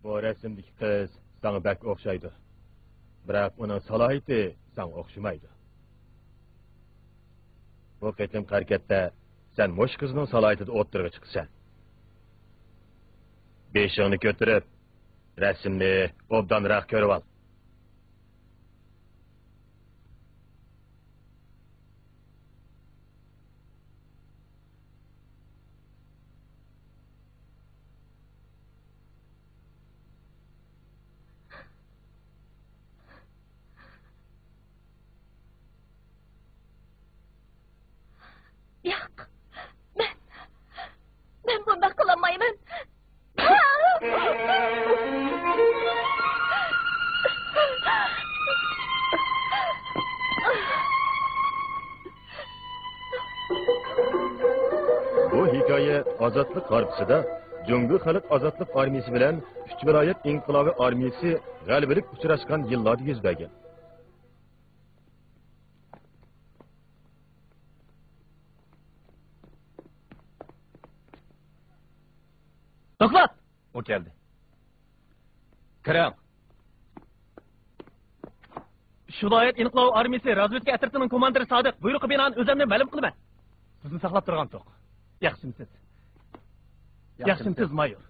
Bu resimdeki kız sana bek okşaydı. Bırak onun salayeti sana okşamaydı. Bu ketim harekette sen muş kızının salayeti ottırga çıksan. Beşiğini götürüp resimni obdanırak görüp al. Yok. Ben bunda kılamayım. Bu hikaye Azatlık Harpsı'da Cumhur Halk Azatlık Armiyası bilen 3 vilayet İnkılabı Armiyası galibilik uçurashgan yıllarda yüz bergen. Doklat! O geldi. Kıram. Şu vilayet İnkılabı Armiyası razvedka etirtining komandiri Sadiq buyruğu binoan o'zimni ma'lum qilaman. Sizni saqlab turgan to'q. Yaxshimisiz? Yaxshimisiz, mayor?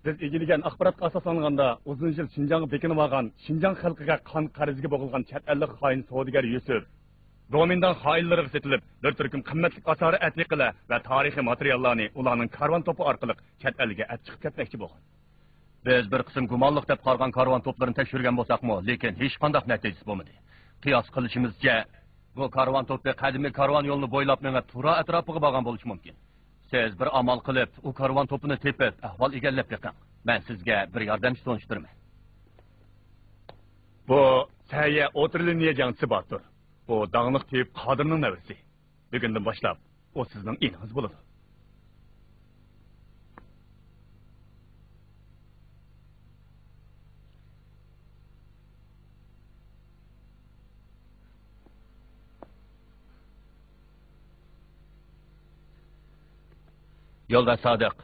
Biz egiilgan axborotga asoslanganda uzun yil Şinjanga bekinib olgan, Şinjan xalqiga qon qarziga bo'g'ilgan chet ellik xoin savdogar Yusuf Domindan xoinlarga setilib, bir turkum qimmatli asori atliqlar va tarixiy materiallarni ularning karvon to'pi orqali chet elga olib chiqib ketmoqchi bo'lgan. Biz bir qism gumonliq deb qargan karvon to'plarini tekshirgan bo'lsak-mu, lekin hech qanday natijasi bo'lmadi. Qiyos qilishimizcha, bu karvon to'pi qadimiy karvon yo'lini bo'ylab menga Tura atrofiga borgan bo'lishi mumkin. Siz bir amal qilib, u karvon to'pini tepib, ahvol egallab beqing. Men sizga bir yordamchi so'nishtiraman. Bu Saya o'tirliniya jangchisi Batur. Bu dağınıq teyip Qadirning nevrisi. Bugündən başlab, o sizning inangiz bo'ladi. Yo'lda Sadiq.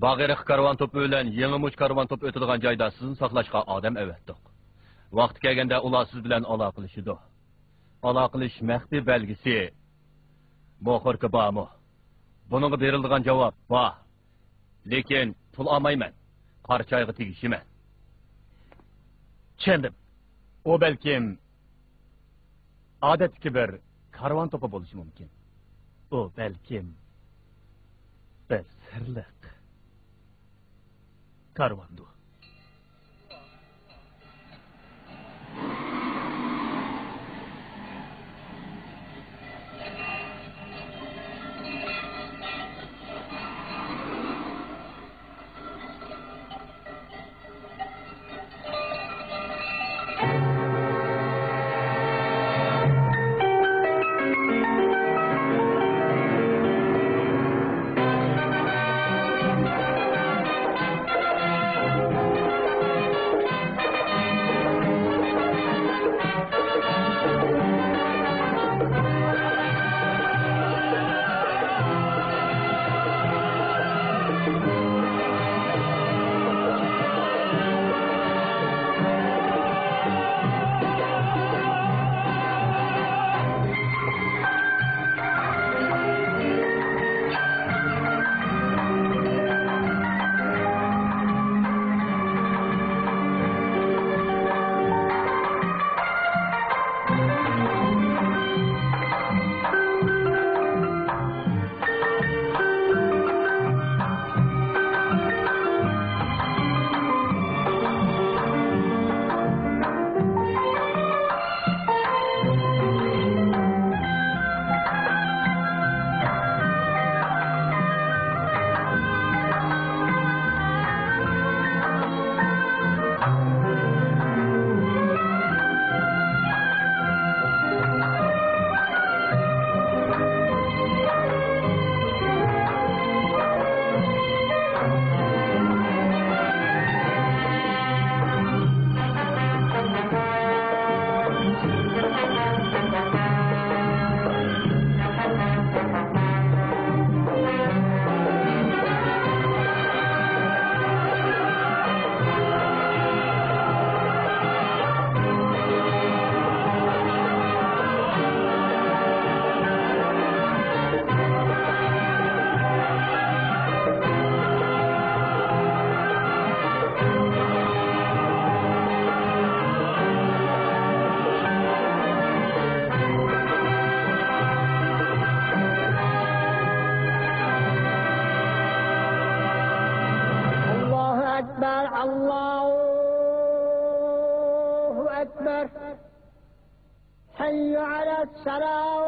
Bag'iriq karvon to'pi bilan Yangimuch karvon to'pi o'tadigan joyda sizni saqlashga odam avatdik. Vaqti kelganda ular siz bilan aloqa qilishdi. Aloqa qilish maxfiy belgisi mo'xirki bormi? Buningga beriladigan javob bor. Lekin pul olmayman. Qarchoyga tegishiman. Tushundim. O balkim odatdagi bir karvon to'pi bo'lishi mumkin. O balkim bir sirliq karvondu. Allahu Ekber. Hayy ala salat.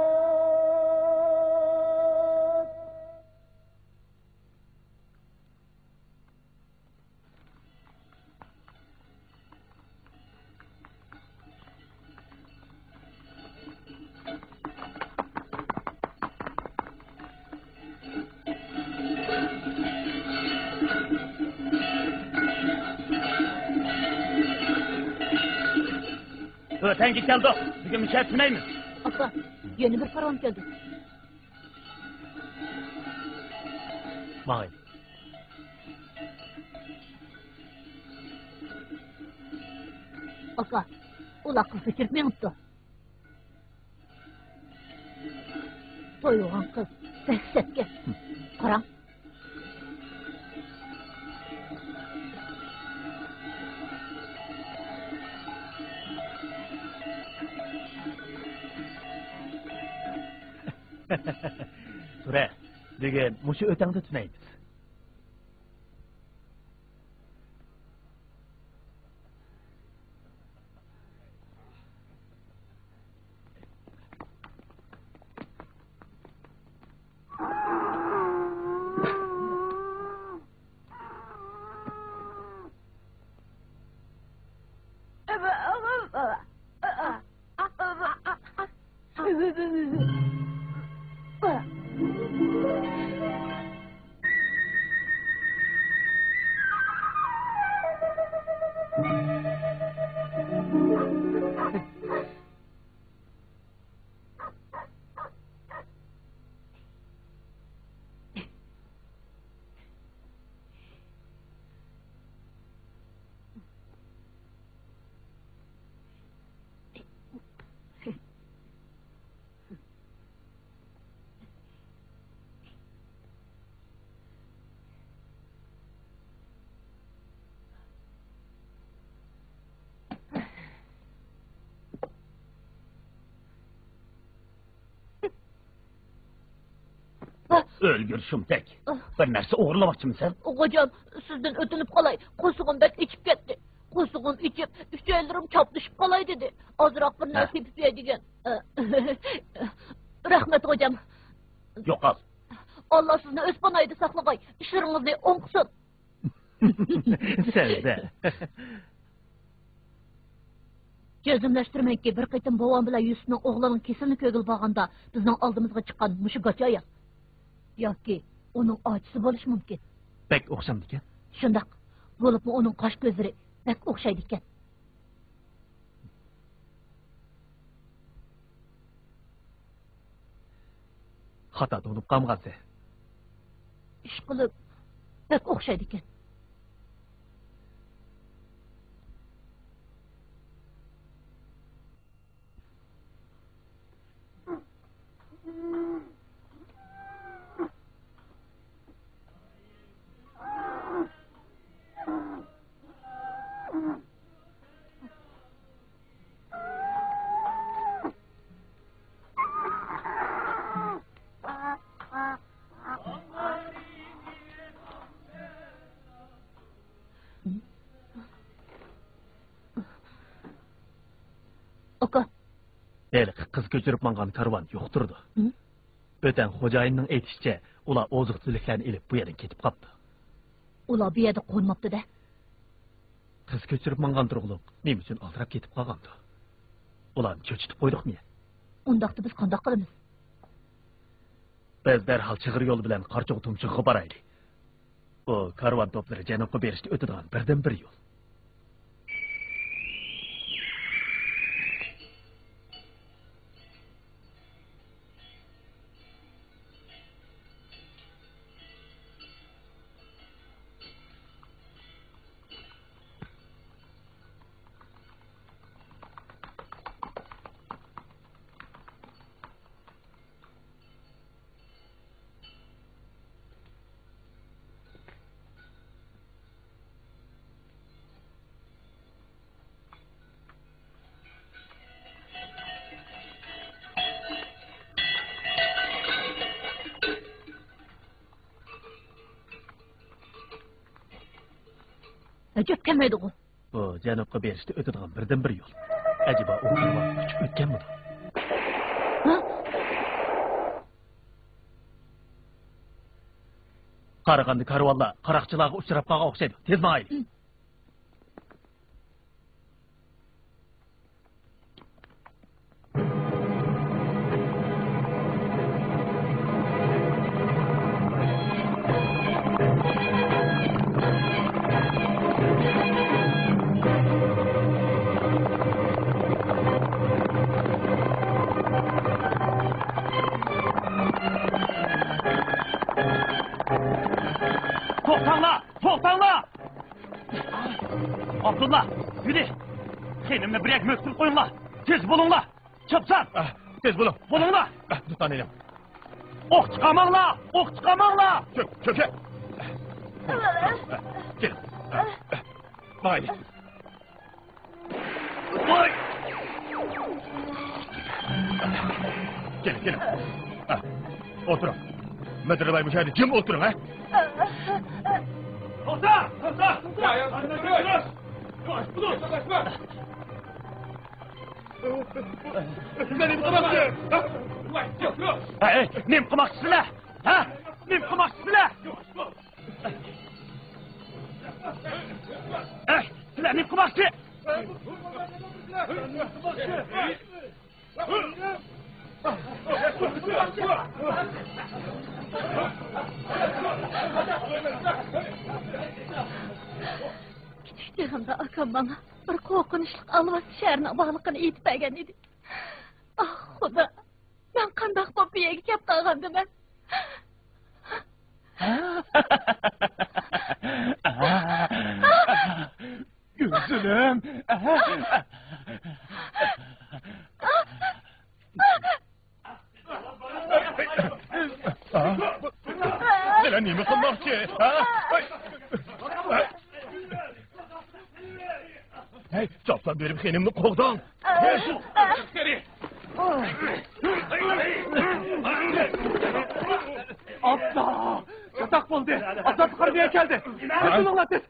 Ötengi geldi. Bugün müşahit etmeyimiz. Aka, yeni bir param geldi. Vay. Aka, ula kız geçirtmeyin tuttu. Soyuğan kız, sehsetke. Param. Ture, bugün muşu ötengde tüneyimiz. Ölgür şumtek. Bir narsa uğurlamakçı sen? Kocam, sizden ötünüp kalay. Kosuğum bek içip gitti. Kosuğum içip, üstelerim çaplaşıp kalay dedi. Azırak bir narsa yapıp degen. Rahmet kocam. Yok az. Allah sizni öz panayda saklagay. İşlerinizni oңqsin. Sözde. Gözümleştirmekki bir qaytım bovam bilan Yusufning o'g'lining kesilni ko'gil bag'anda bizning oldimizga chiqqan mushu go'choya. Yoki uning ochisi bo'lishi mumkin. Bek o'xshamdi ekan. Shundoq bo'libmi uning qosh ko'zlari bak o'xshaydi ekan. Xato bo'lib qolgansa. Ish qilib bak o'xshaydi ekan. Oka. Eli qiz ko'chirib mangan karvon yo'qtirdi. Öten xo'jayinning aytishicha, ular oziq-tuliklarni ilib bu yerdan ketib qopti. Ular bu yerda qo'nmabdi-da. Qiz ko'chirib mangan turg'liq nima uchun aldirab ketib qolgandi? Ularni cho'chitib qo'ydikmi? Undaqda biz qandoq qilamiz? Biz darhol chig'ir yo'li bilan Qarchoq tumchug'iga boraylik. Bu karvon to'plari janubga berishga o'tadigan birdan bir yo'l. ajab kelmaydi o. Bu janubga berishda o'tadigan birdan bir yo'l. Acaba u yo'lga uch o'tganmidi? Ha? Qarag'anda karvonlar qaroqchilarga uchrab qolgan o'xshaydi. Tez mayli. To'xtanglar! Abdullah, yürü. Kenimle bir yak möktür koyunlar. Tez bulunlar. Çıpsan. Tez bulun. Bulunlar. Tutan elim. Ok çıkamanglar. Ok çıkamanglar. Çök. Gelin. Haydi. Oy. Gelin. Oturun. Müdür bey müşahede kim oturun ha? Toxta. Hey, nim qilmoqchisizlar? Ha? Nim qilmoqchisizlar? Hey, sizlar nim qilmoqchi? Kichikligimda akam bana bir qo'rqinchli alvas shaharning borlig'ini aytib bergan edi. Ah, xudo. Men qandoq bo'lib bu yerga kelib qolgandiman? Gözüm. Sen nemi qilmoqchi? Hey, chopsan berib xenimni qo'g'dong. Abla! Yatak buldu. Azat karıya geldi. Resulullah tez.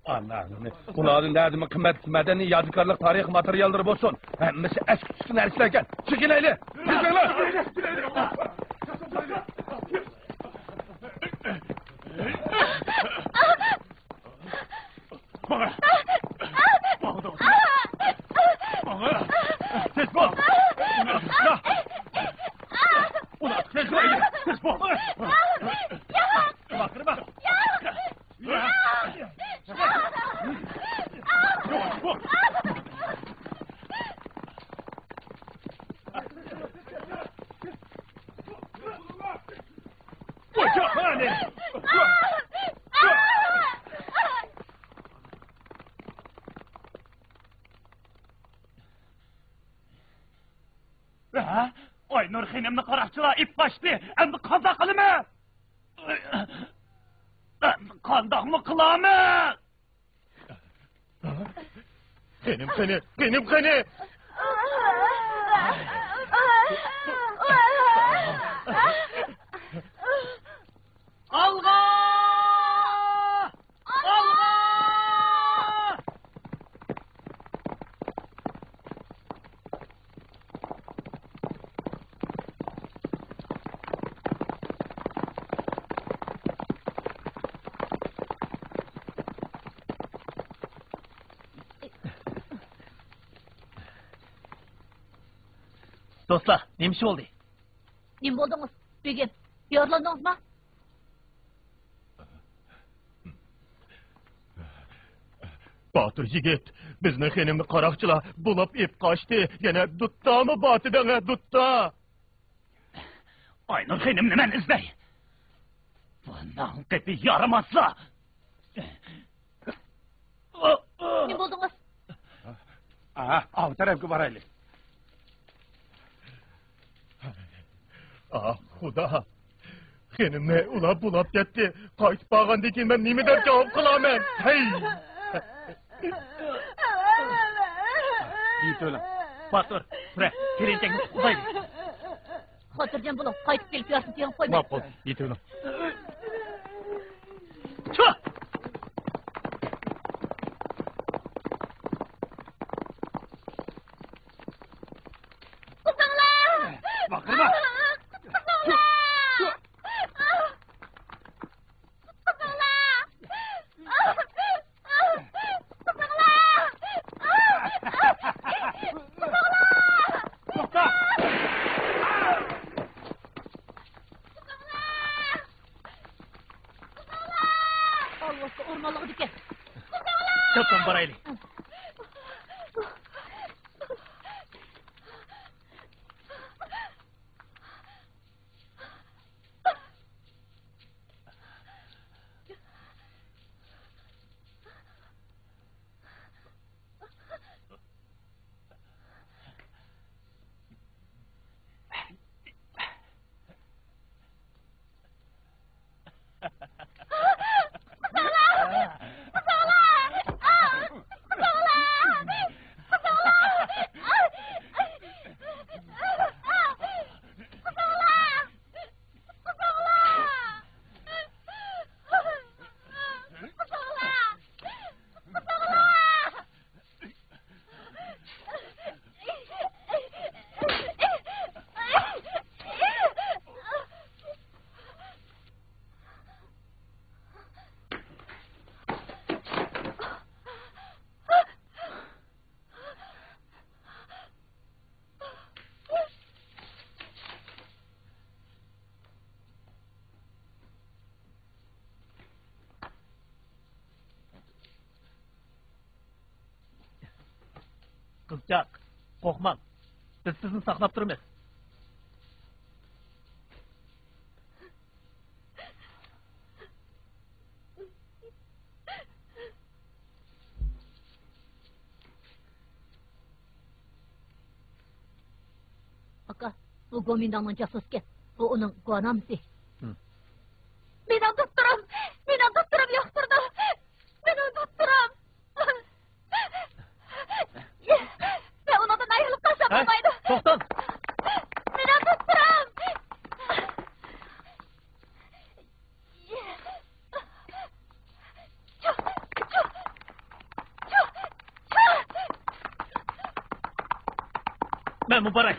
Allah'ım. Ulanın derdimi kıymetli medeni yadigarlık tarih materyalleri olsun. Hemmisi eski tüskün erişlerken. Çıkın eyle. Çıkın lan. Bana. Bana. Tez bul. Ulan tez bul. Tez bul. Bakır bak. Oy Nur xenimni qaroqchilar ip qochdi. Endi qazo qilimi? Qandoqmi qilamiz? Benim qani. Alğa! Alğa! Dostlar, neymiş oldu? Nima bo'ldingiz? Begim, yorlandingizmi? Batır yigit, bizni xenimni qaroqchilar bulab ip qochdi. Yana duttami botidanga dutta. Aynur xenim nimani izlay? Bundan qepi yaramazsa. Nima bo'ldingiz? Av tarafga boraylik. Ah, xudo. Xenimni ulab ketdi. Qaytib qolgandan keyin men nima deb javob qilaman? Hey! Yiyip öyle. Batur, bre, girecek mi? Uzaydı. Xotirjam bo'lib, qaytib kelib yo'rsin degan qo'yma. Ma'qul, yiyip öyle. Çık! baraylı. Kızcak, korkmang. Biz sizni saqlab turamiz. Aka, bu Gomindan'ın casuski. Bu onun guanamsi. Benim doktorum yokturdu. Benim doktorum. Ve ondan ayrılıp kalsam olmaydı. Toxtan! Benim doktorum. Ben mübarek.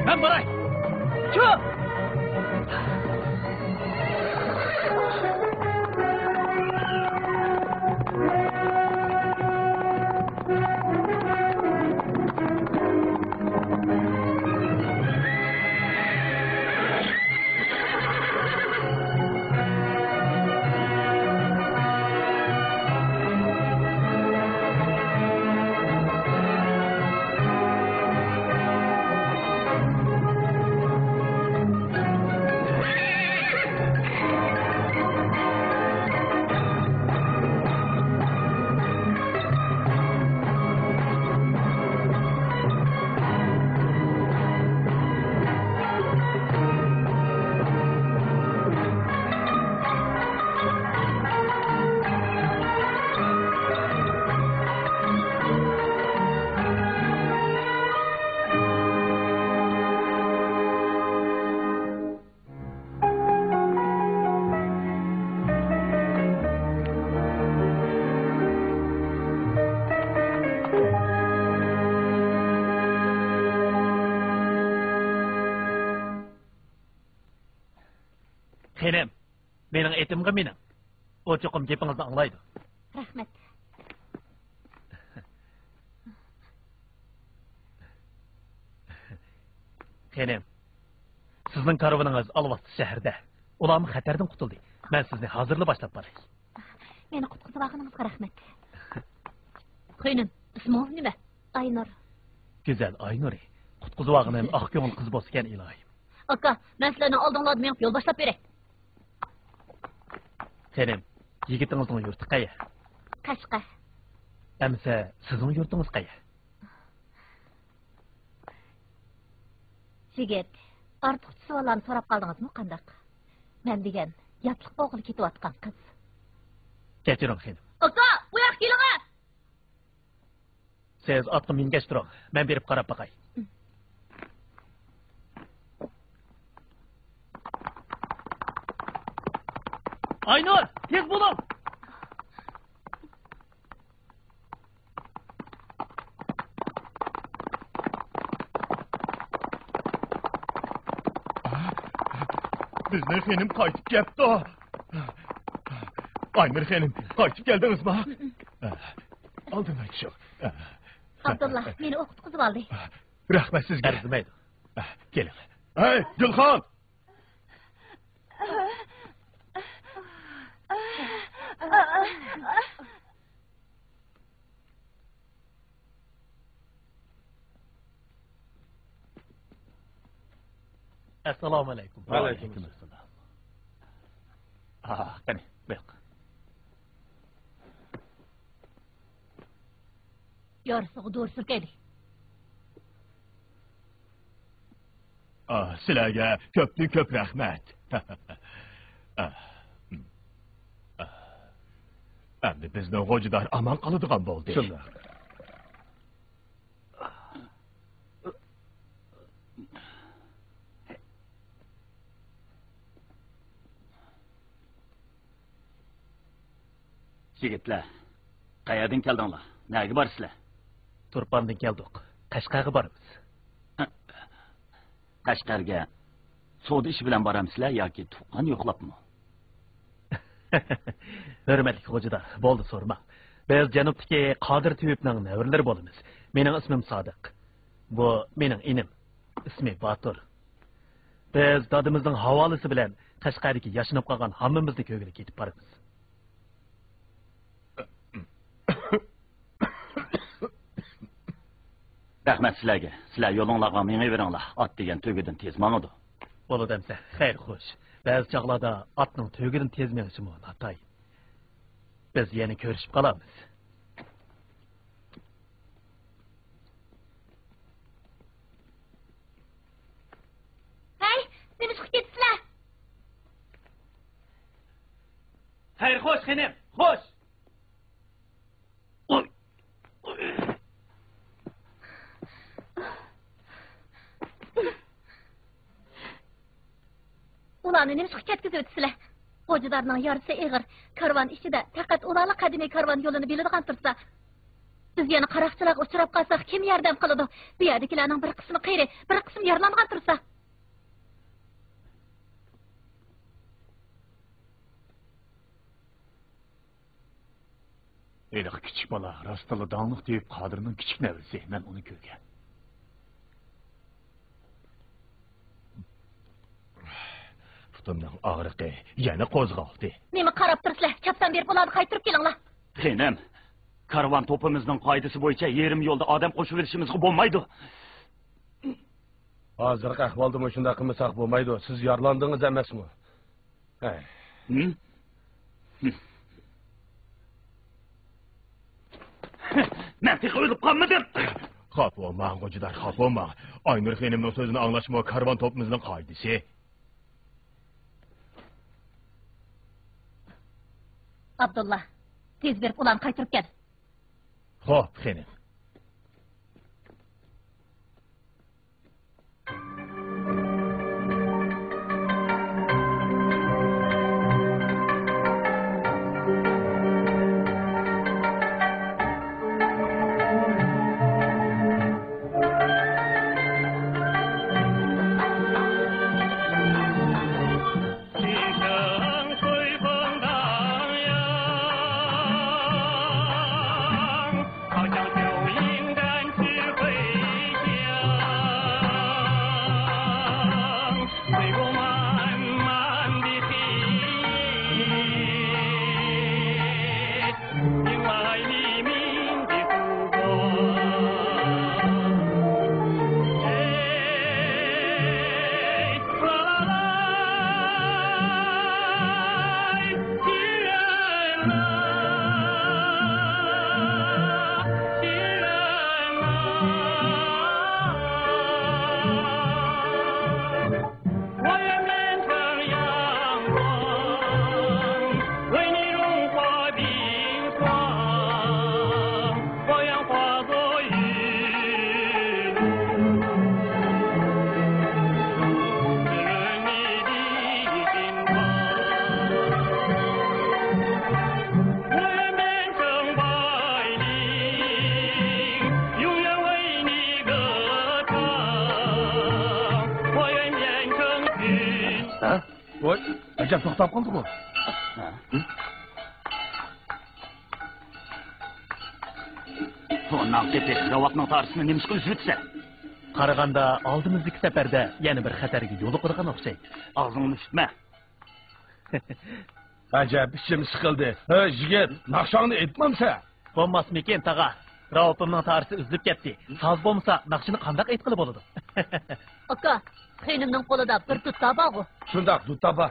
Ben Baray. Çık! Xenem, mening etimga mening. O cho'qim gapingizni anglaydi. Rahmat. Xenem, sizning karavaningiz Alvasti shahrida. Ularmi xatardan qutuldi. Men sizni hozirla boshlab boray. Meni qutqizib olganingizga rahmat. Qo'ynim, isming nima? Aynur. Go'zal Aynuri. Qutqizib olganim oq ko'ngil qiz bo'lsa ekan ilohim. Aka, men sizlarni oldinglarda men yo'l boshlab beray. Xenem, yigitingizning yurti qayya? Qashqa. Amsa, sizning yurtingiz qayya? Yigit, ortiqcha savollarni so'rab qoldingizmi qandaq? Men degan yaplık o'g'li ketayotgan qiz. Kechiring xonim. Aka, bu yoqqa keling. Siz otga mingach turing. Men berib qarab baqay. Aynur, tez bo'ling. Bizning xonim qaytib keldi. Aynur xonim, qaytib keldingizmi? Oldin aytishim. Abdulla, meni o'qitqizib oldi. Rahmat sizga. Arzimaydi. Keling. Hey, Gulxon! Assalomu alaykum. Alaykum assalom. Qani, buyuk. Yarısığı doğru sürkeydi. Sizlarga ko'p rahmat. Endi bizning G'o'jidor aman qoladigan bo'ldi. Shunday. Yigitlar, qayerdan keldinglar? Nega borsizlar? Turpandan keldik. Qashqarga boramiz. Qashqarga savdo ishi bilan boramsizlar yoki tuqqan yo'qlabmi? Hurmatli G'o'jidor, bo'ldi so'rma. Biz janubdagi Qodir Tuvibning navrlari bo'lamiz. Mening ismim Sodiq. Bu mening inim. İsmi Batur. Biz dadimizning havolasi bilan Qashqardagi yashinib qolgan hammamizni ko'gilga ketib boramiz. Rahmat sizlarga. Sizlar yo'linglarga mengayveringlar. Ot degan to'gidan tez mangadi. Bo'ladi demsa, xayr xo'sh. Ba'zi chog'larda otning to'gidan tez mengishi natay. Biz yana ko'rishib qolamiz. Hey, nima chiqib ketdinglar? Xayr xo'sh, xonim, xo'sh. Ularni nima chiqib ketkizib o'tsizlar? G'o'jidorning yarisi ig'ir. Karvon ichida faqat ularning qadimiy karvon yo'lini biladigan tursa, biz yana qaroqchilarga uchrab qolsak kim yordam qiladi? Bu yerdagilarning bir qismi qiyri, bir qismi yaralangan tursa. Eliq kichik bola rostali dongliq deb Qodirning kichik navrisi. Men uni ko'rgan. Putumning og'riqi yana qo'zg'aldi. Nima qarab tursizlar? Chapsan berib ularni qaytirib kelinglar. Xonim, karvon to'pimizning qoidasi bo'yicha yerim yo'lda odam qo'shib berishimizga bo'lmaydi. Hozirgi ahvolda shunday qilmasak bo'lmaydi. Siz yaralandingiz emasmi? Men tek o'ylab qolmadim. Xafa bo'lmang, G'o'jidor, xafa bo'lmang. Aynur xonimning so'zini anglashmoq karvon to'pimizning qoidasi. Abdullah, tez berib ularni qaytirib kel. Xo'p, xonim. Voy, acaba to'xtab qoldi bu. Ondan tepki kravatning tarixini nima qilib o'tsa? Qaraganda oldimizdagi safarda yana bir xatarga yo'l qo'ygan o'xshaydi. Og'zingni tutma. Acaba ishim siqildi. Ha, yigit, naqshongni aytmamsa. Bo'lmasmikin, tag'a? Raufimning tarixi uzilib ketdi. Soz bo'lmasa, naqshini qanday aytqili bo'ladi? Aka, xeynimning qo'lida bir tut tabog'i. Shundoq tutaba.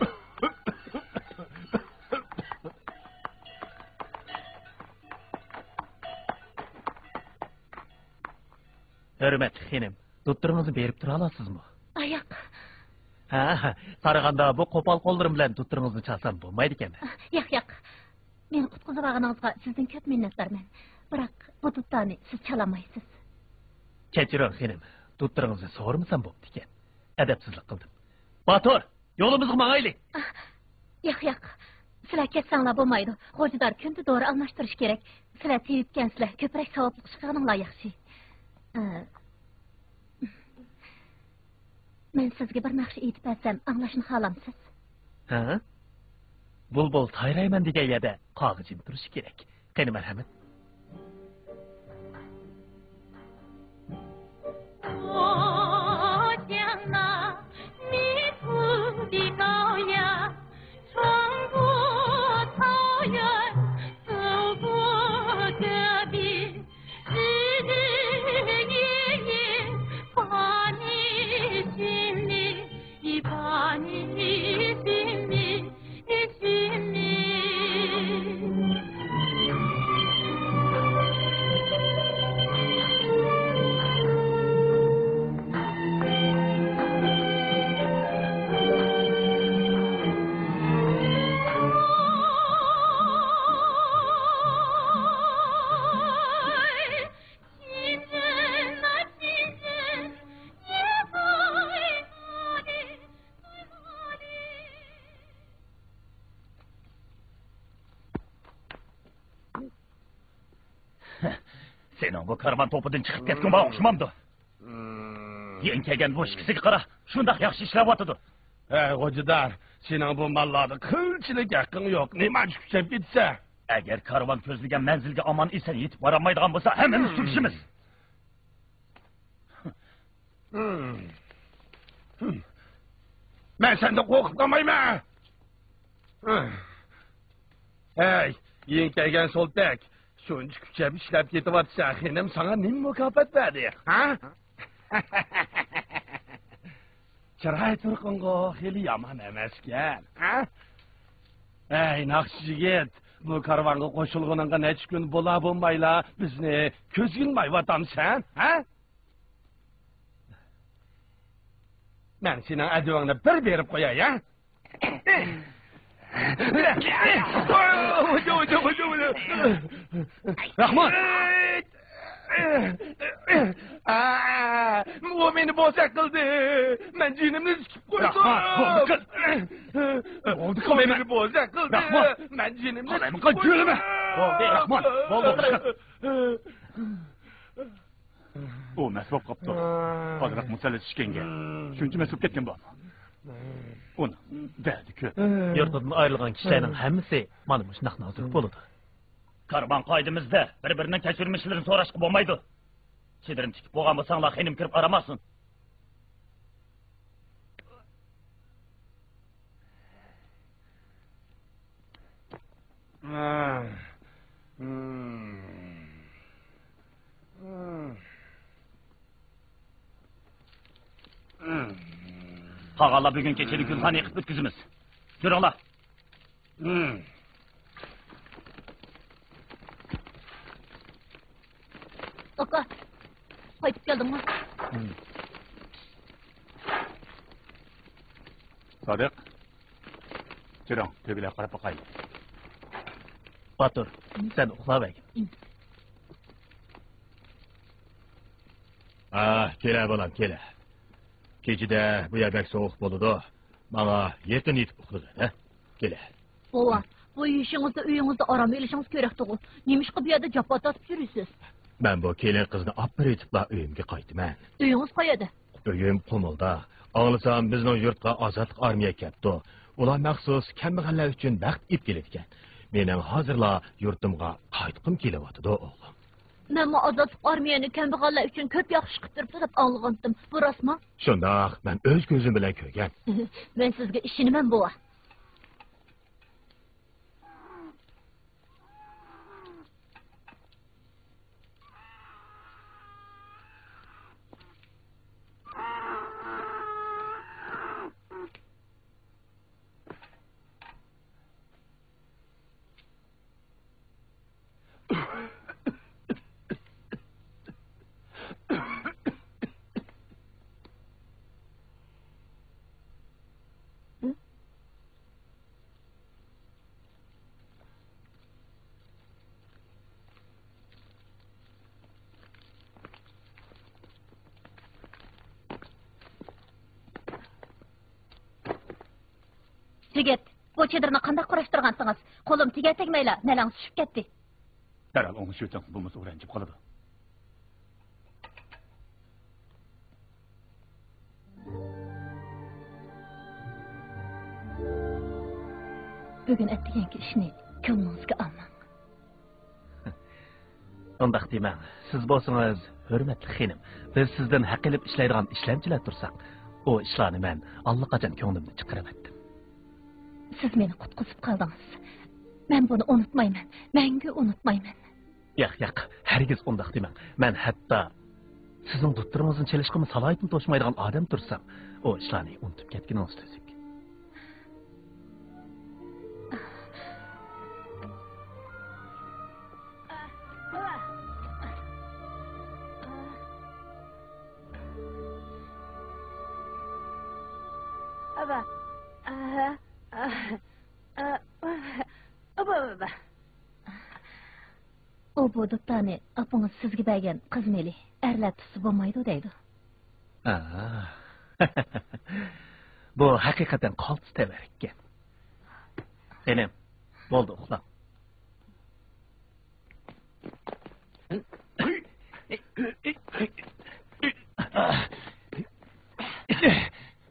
Hurmatli xenim, tutturingizni berib tura olasizmi? Oyoq. Ha, qaraganda bu qo'pol qo'llarim bilan tutturingizni chalsam bo'lmaydi ekan. Yo'q. Meni qutqizib olganingizga sizdan ko'p minnatdorman. Biroq bu tutlarni siz chalamaysiz. Kechiring xenim, tutturingizni so'rmasam bo'pti ekan. Adabsizlik qildim. Batur, yo'limizga mangaylik. Yo'q. Sizlar ketsanglar bo'lmaydi. Xo'jador kunda dori almashtirish kerak. Sizlar tiyibkansizlar, ko'proq savobli ish qilganinglar yaxshi. Men sizga bir naqsh aytib bersam, anglashni xohlamsiz? Ha? Bulbul sayrayman degan yerda qog'ijim turishi kerak. Qani marhamat. Senin bu karvan topudan çıkıp ketken bana oxşamamdı. Yenkegen bu işkisiga qara, shundoq yaxshi ishlayapti. Xo'jador, sening bu mallarni qilchilik haqqing yo'q. Nima kuchab ketsa? Agar karvan ko'zlagan manzilga omon eson yetib boramaydigan bo'lsa, hammamiz turishimiz. Men seni qo'rqib qolmayman. Hey, yenkegan soltak. Shuncha kuchab ishlab ketyapsan, xenim sana nima mukofot berdi? Ha? Chiray turqingo xeli yomon emaskan, ha? Ey, naqsh yigit, bu karvonga qo'shilguningga necha kun bo'la bo'lmayla bizni ko'z yilmayvatamsan, ha? Men sening advangni bir berib qo'yay, ha? Rahmon! O beni bozak qildi. Men jinimni sikib qo'ydim. Oldu qil meni bozak qildi. Rahmon, men jinimni Qalaymi qil jo'lima. Bo'ldi, Rahmon. Bo'ldi. O masvob qopdi. Hozirroq musalla tushganga. Shuncha masvob ketgan bu. Uni berdi-ku. Yurtdan ayrilgan kishilarning hammasi mana bu shunaqa nozik bo'ladi. Karvan qoidamizda bir-birining kechirmishlarini so'rashga bo'lmaydi. Chedirim tikib bo'lgan bo'lsanglar, xenim kirib qaramasin. Qag'alla bugun kechalik gulxon yiqib o'tkazamiz. Ko'ringlar. Aka, qaytib keldingmi? Sodiq. Chiring, to'g'rilar qarab boqay. Batur, sen uxlab ol. Kela bolam, kela. Kechida bu yerdak sovuq bo'ldi-da. Mana yetin yetib uxladi, ha? Kela. Bova, bu uyingizda orom elishingiz kerak-ku. Nimishqa bu yerda jafo tortib yurisiz? Ben bu kelin kızını apretipla uyumga qaytman. Uyingiz qayerda? Uyum Qumulda. Ağlasam bizning yurtqa ozodlik armiya ketdi. Ular maxsus kambag'allar uchun baxt ib keladigan. Mening hozirla yurtimga qaytqim kelyapti, o'g'lim. Nima ozodlik armiyani kambag'allar uchun ko'p yaxshi qilib turibdi deb olgandim. Bu rostmi? Shundoq, men o'z ko'zim bilan ko'rgan. Men sizga ishonaman, bova. Jigit, bu çadırını qanday qurashtirgansınız? Qo'lim tiga tegmayla, nalang tushib ketdi. Daral onu şu ötün, bulması öğrenci kalıdı. Bugün etdiganki ishni ko'nglingizga olmang. Undaq demang. Siz bo'lsangiz, hurmatli xinim, biz sizdan haq qilib ishlaydigan ishlamchilar tursak, o ishlarni men allaqachon ko'nglimdan chiqarib etdim. Siz meni qutqizib qoldingiz. Men buni unutmayman. Menga unutmayman. Yo'q, hargiz undaq demang. Men hatto sizning doktoringizni chelishqimi salohiyatini to'shmaydigan odam tursam, o ishlarni unutib ketganingiz tuzuk. O bu duttani apınız sizga bergan qizmeli. Erlar tusi bo'lmaydi deydi. Bu haqiqatan qaltis tabarikkan. Enem, bo'ldi uxlam.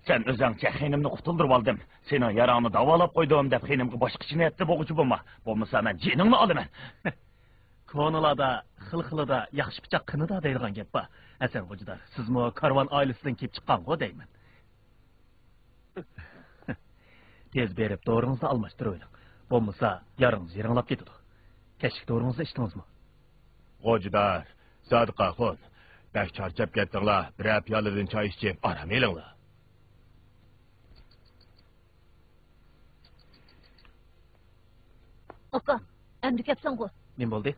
Sen özünce xenimni qutuldirib oldim. Seni yarağını davalap koydum deb xenimga boshqa niyatda bo'g'uchi bo'lma. Bo'lmasa men jiningni olaman. Ko'nilada, xil-xilida yaxshi pichoq qinida deydigan gap bor. Hasan Xo'jador, sizmi karvon oilasidan kelib chiqqan-ku deyman. Tez berib doğrunuzni almashtirib oling. Bo'lmasa yaringiz yiringlab ketadi. Kechki doğrunuzni ichdingizmi? Xo'jador, Sodiqaxon, bak charchab ketdinglar. Bir piyoladan choy ichib, orom elinglar. Aka, endi kepsan-ku. Nima bo'ldi?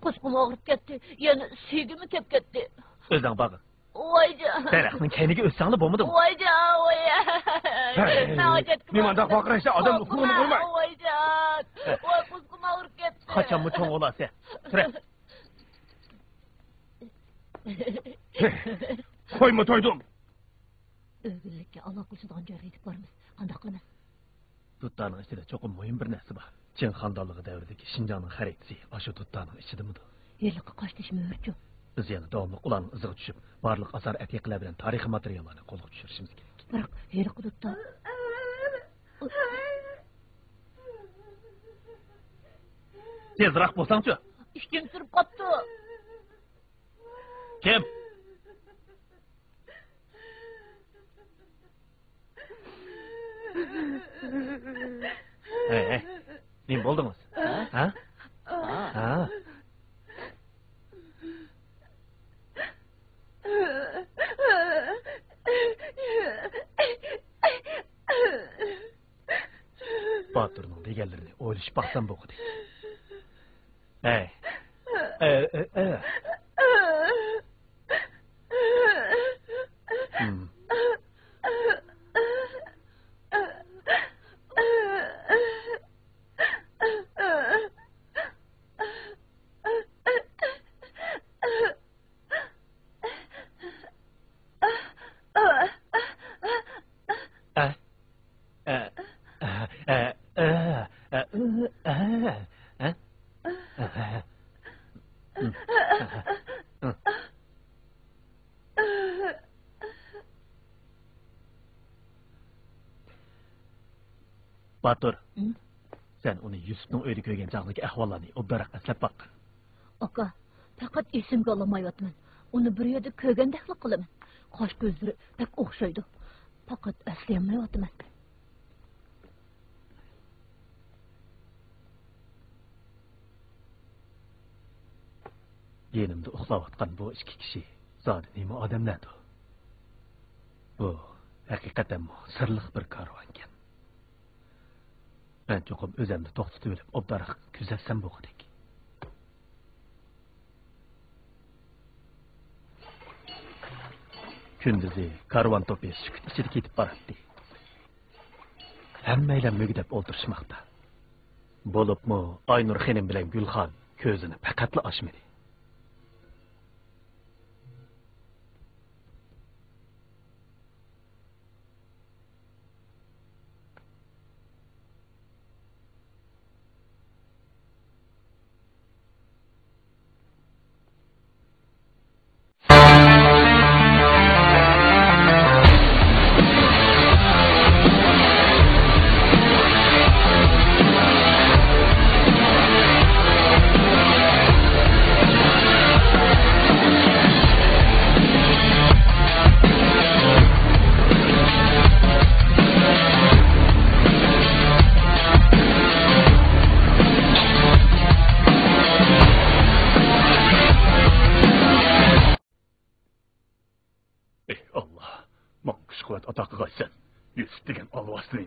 Qo'shqum og'rib ketdi. Yana sevgimi kep ketdi. O'zing bag'in. Voyjon. Daraxtning kayniga o'ssanglar bo'lmadimi? Voyjon, voya. Nimanda qoqirishda odam huquqini qo'ymay. Voyjon. Voy, qo'shqum og'rib ketdi. Qachonmi cho'ng bo'lasiz? Tura. Qo'yma to'ydim. O'g'illikka aloqalashadigan joyga yetib boramiz. Qanday qilamiz? Tutlarning ichida cho'qim muhim bir narsa bor. Chin xandonligi davridagi Shinjongning xaritasi o'sha tutlarning ichidami? Yerlikqa qochtish mumkin. Biz yana davomli ularning iziga tushib, barliq asar atiqalar bilan tarixiy materiallarni qo'lga tushirishimiz kerak. Biroq yerlikqa tutlar. Tezroq bo'lsang-chi. Ishkim surib qopti. Kim? Hey, nima bo'ldingiz? Ha? Ha? Baturning deganlarini o'ylashib baxsam bo'qdi. Hey. Batur. Sen onu Yusuf'un öyle köygen çağındaki ahvallarını obdarak aslap bak. Aka, fakat esimge alamayotman. Onu bir yerde kögendekli kılaman. Kaş gözleri pek okşaydı. Fakat aslayammayotman. Yenimde uxlavatqan bu iki kişi zadi nima odamlardi. Bu haqiqatan sirliq bir karvon ekan. Ben cho'qim o'zimni to'xtatib olib, obdariq kuzatsam bo'g'idek. Kunduzi karvon to'pi sukut ichida ketib boradi. Hammaylar mugdab o'ltirishmoqda. Bo'libmi Aynur xonim bilan Gulxon ko'zini faqatla ochmadi.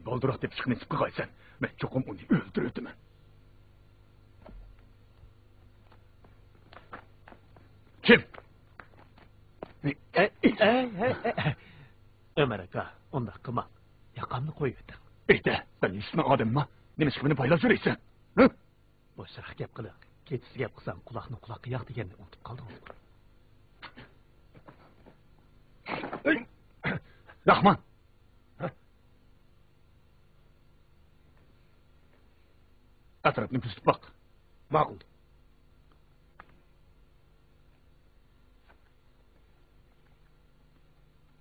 Bolduroq deb chiqni chiqib qo'ysan, men cho'qim uni o'ldirdim. Kim? Ömer aka, onda qilma. Yaqamni qo'yib. Ayta, sen Yusufning odammi? Nima chiqibini baylab yuraysan? Ha? Boshqa gap qilib, ketisi gap qilsam quloqni quloqqa yoq deganni unutib qoldingiz. Rahman. Atrafını küstüp bak. Mağul.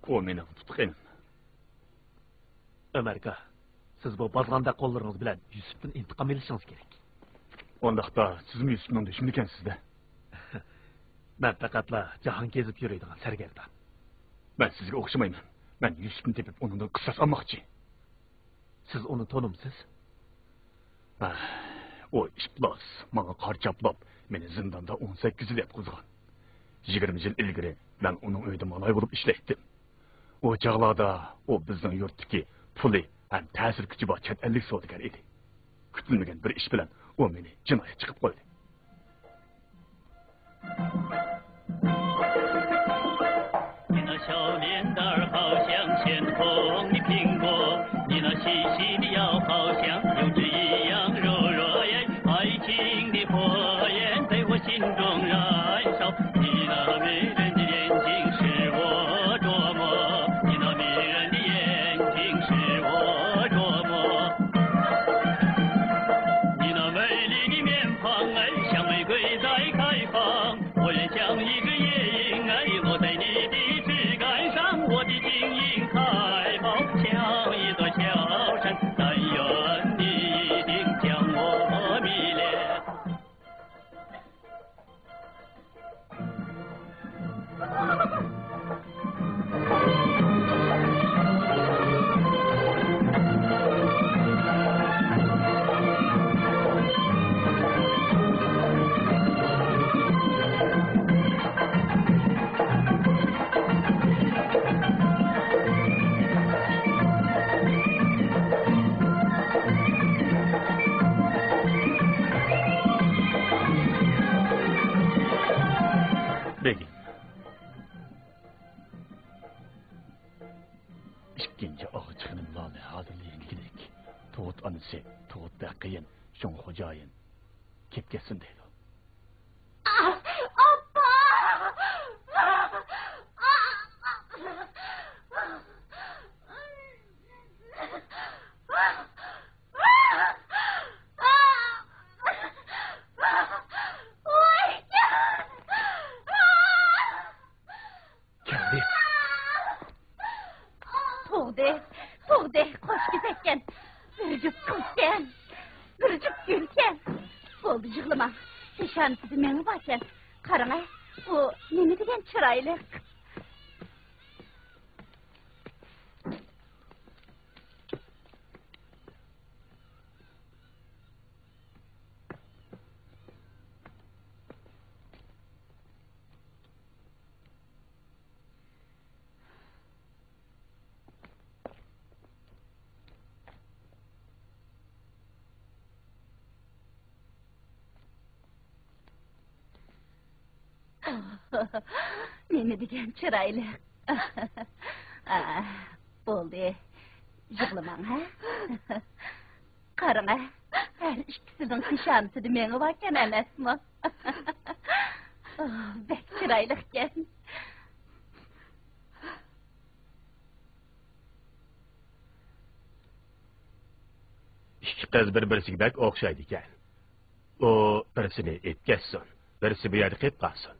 O mening tutqanim. Ömer aka, siz bu bazganda qo'llaringiz bilan Yusufdan intiqom olishingiz kerak. Ondaqda sizmi Yusufning dushmani ekansiz-da. Men faqatla jahon kezib yuradigan sargardan. Men sizga o'xshamayman. Men Yusufni tepib undan qisas olmoqchi. Siz uni tanimsiz? O işblas, bana qarchaplab, meni zindanda 18 yil yatqizgan. 20 yil ilgari men uning uyida malay bo'lib ishlaydim. O chaqlarda o bizning yurtdagi puli ham ta'sir kuchi bor chet ellik savdogar edi. Kutilmagan bir ish bilan o meni jinoyat chiqib qo'ydi. 2. ağaçının lanı hazırlayın gidelim. Tuğut anısı, tuğut bekleyin, şun hocayın. Kip geçsin değil o. Tuğde, koş güzekken. Sürücük koş Oldu yığılma. Nişan sizi meni bakan. Qarana, o nemi degen çıraylı. Nemi degen çıraylı. Oldu. Yığılman ha? Qarana, her ikisinin nişanısı da meni bakan emasmı? Bek çıraylıkken. İki kız bir-birisiga bek o'xshaydi ekan. O birisini etkazsin, birisi bu yerda qolib qolsin.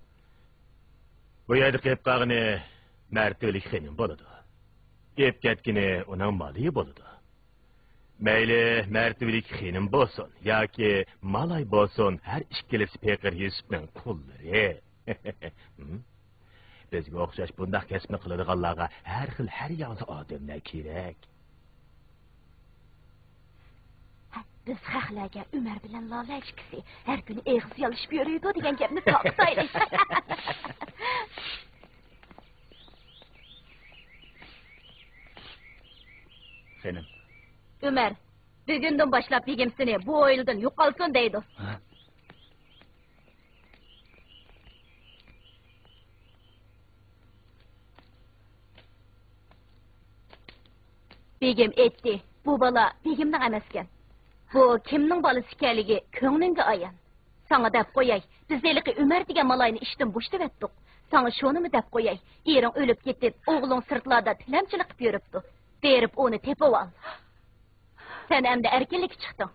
Bu yerda qolib qolgani martalik xenin bo'ladi. Qolib ketgani uning moli bo'ladi. Mayli martalik xenin bo'lsin yoki malay bo'lsin, har ikkilasi Peqir Yusufning qullari. Bizga o'xshash bunday kasbni qiladiganlarga har xil har yoqda odamlar kerak. Biz xalqlarga Umar bilan Lola ikkisi har kuni eg'iz yalishib yuriydi degan gapni to'xtaylik. Senin. Umar, bugundan boshlab begim seni bu o'yindan yo'qolsin deydi. Begim aytdi, bu bola begimning emaskan. Bu kimning bolasi ekanligi ko'nglingga ayon. Sana deb qo'yay, biz eliqi Umar degan malayni ishdan bo'shatib etdik. Sana shunimi deb qo'yay, ering o'lib ketib, o'g'ling sirtlarda tilamchilik qilib yuribdi. Berib onu tepib ol. Sen endi erkinlik chiqding.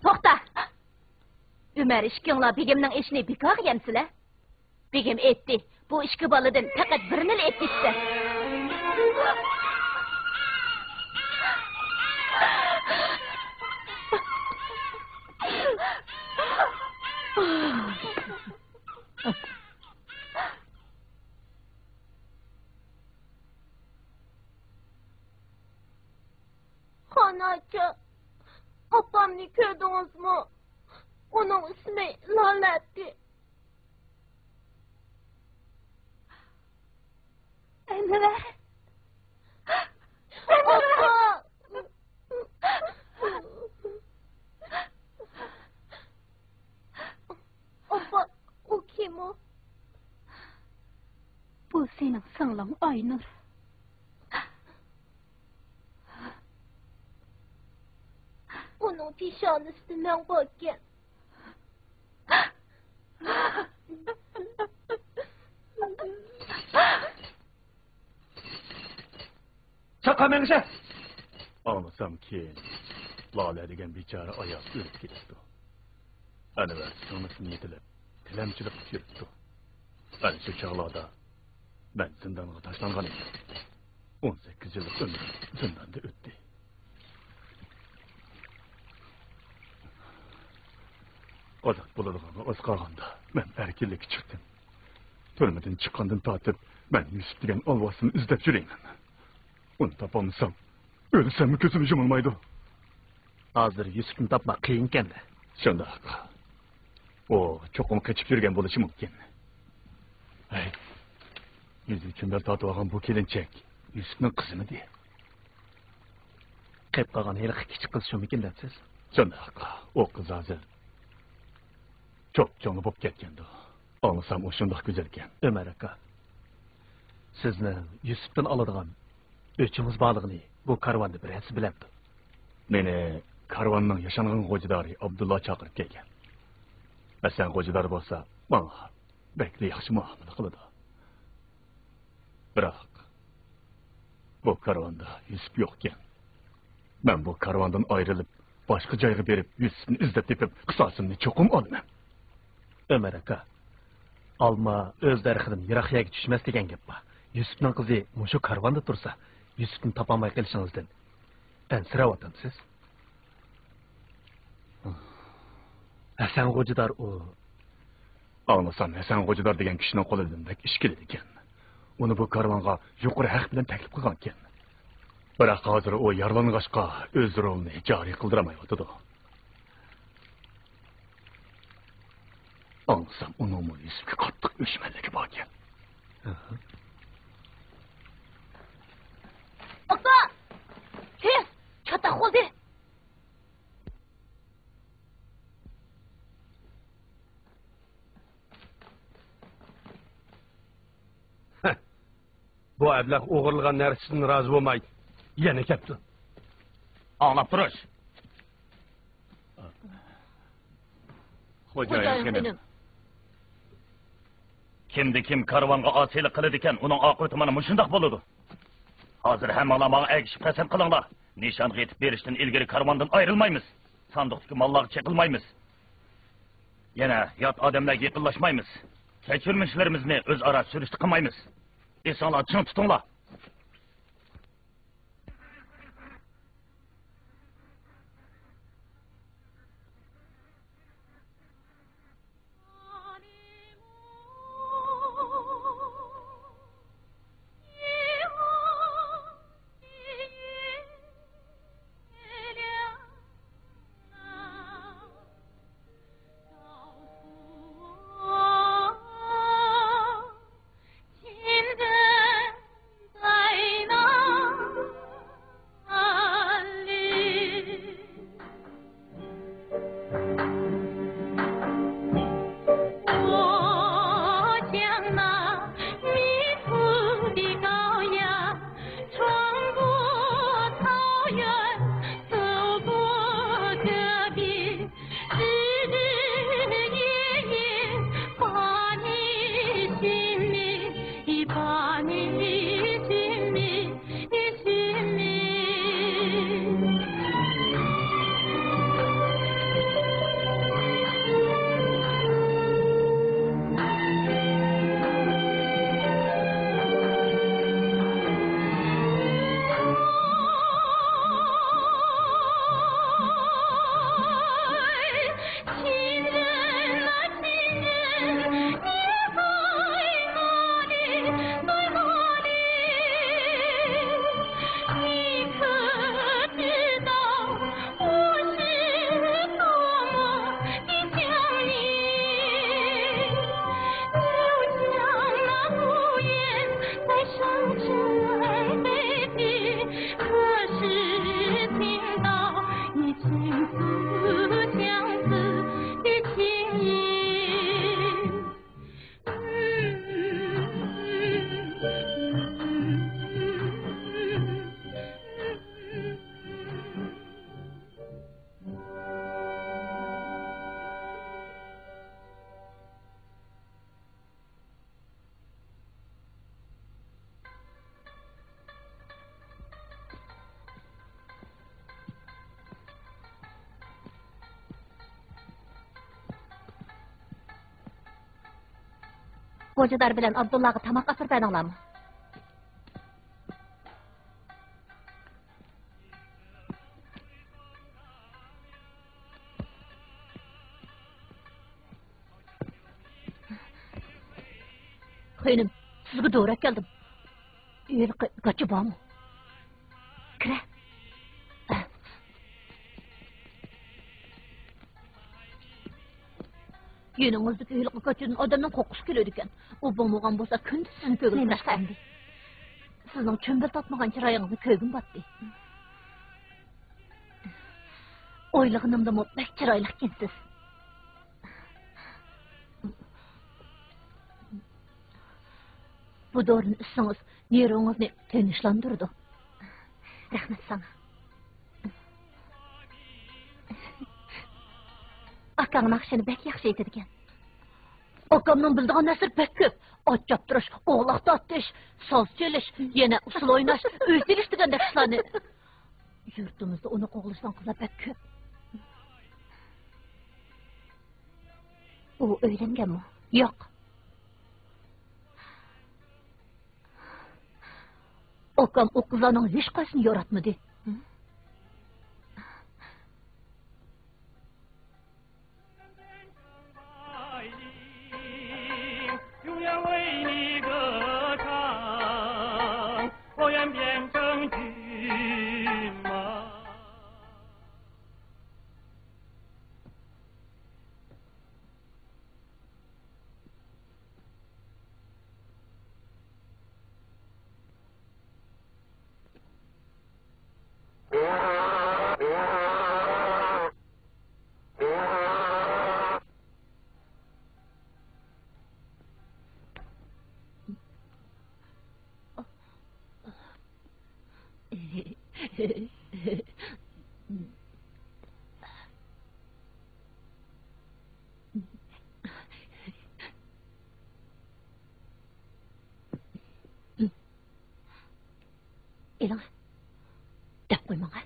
To'xta. Umar ishkinglar begimning ishini bekor qilgansizlar. Begim aytdi, bu ikki boladan faqat birini aytdi. Xonacı, opamni ko'rdingizmi? Uning ismi Lolati. Enver. Opa! Opa, o kim o? Bu senin singling Aynur. Uning peshonasida men bo'lgan. Çakamengse. Anlasam ki Lale degan bechora ayol o'lib ketdi. Anvar sonasini yetilib, tilamchilik qilib yuribdi. Ana shu chog'larda men zindonga tashlangan edim. 18 yillik umrim zindonda o'tdi. Ozod bo'ladigan o'z qolganda men erkinlikka chiqdim. Turmadan chiqqandan tortib men Yusuf degan olvosini izlab yurayman. Uni topolmasam, o'lsam ko'zim yumilmaydi. Hozir Yusufni topmak qiyin ekan. Shundoq. O cho'qim qochib yurgan bo'lishi mumkin. Hey. Yuzi kimlar tortib olgan bu kelinchak Yusufning qizimidi? Qolib qolgan hali kichik qiz shumikin debsiz? Shundoq. O qiz hozir çok canlı bo'lib ketgandi. Anlasam o shundoq go'zal ekan. Ömer aka. Sizni Yusufdan oladigan o'chimiz borligini bu karvonda birasi biladi. Meni karvonning yashangan xo'jadori Abdulla chaqirib kelgan. Masan xo'jador bo'lsa, menga bekli yaxshi muomala qiladi. Biroq bu karvonda Yusuf yo'q ekan. Men bu karvondan ayrilib, boshqa joyga berib, Yusufni izlab tepib, qisosimni cho'qim olaman. Ömer aka, alma o'z daraxidan yiroq yerga tushmas degan gap bor. Yusufning qizi mushu karvonda tursa, Yusuf'ni topamay qilishingizdan ansirayapsiz. Hasan Xo'jador u. Anlasam Hasan Xo'jador degan kishining qo'lidan ish keladi ekan. Uni bu karvonga yuqori haq bilan taklif qilgan ekan. Biroq hozir u yaralang'ashqa o'z rolini joriy qildirmayotdi. Anlasam uning Yusufga qattiq o'shmanligi bor ekan. Opa! Tez! Çatak oldu. Bu ablah o'g'irlagan narsasidan rozi bo'lmay, yana ketdi. Anlap turish. Xo'jayin benim. Kimdi kim karvonga osilik qiladi ekan, uning oqibati mana mushundoq bo'ladi. Hozir hammalar menga agishib qasam qilinglar. Nishonga yetib berishdan ilgari karvondan ayrilmaymiz. Sandiqdagi mollarga chekilmaymiz. Yana yot odamlarga yaqinlashmaymiz. Kechirmishlarimizni o'zaro surishti qilmaymiz. İnsanlar çın tutunlar. Xo'jador bilan Abdullahga tamoq asirib berdinglarmi? Xo'nim, sizga doğru keldim. Uyga qochib bormi? Kira. Yönünüzdeki uyga qochgan odamning qo'qqisi keladi ekan. U bo'lmagan bo'lsa, kunduz sizni ko'rib turardi. Sizning cho'mbir topmagan chiroyingizni ko'rgim batdi. O'ylig'inimda mutlaq chiroyli ekansiz. Bu doğrunu içseniz neyrongizni tinchlantirdi. Rahmat sana. Akam naqshini bek yaxshi aytadigan. Akamning bildigan narsa bek ko'p. Ot choptirish, o'g'loq tortish, so'z chelish, yana usul o'ynash, uy tilish degandek ishlarni. Yurtimizda uni qo'g'lishdan qizlar bek ko'p. U uylanganmi? Yo'q. Okam o kızanın hiç kaçını yaratmadı. Elang, dah koy mga.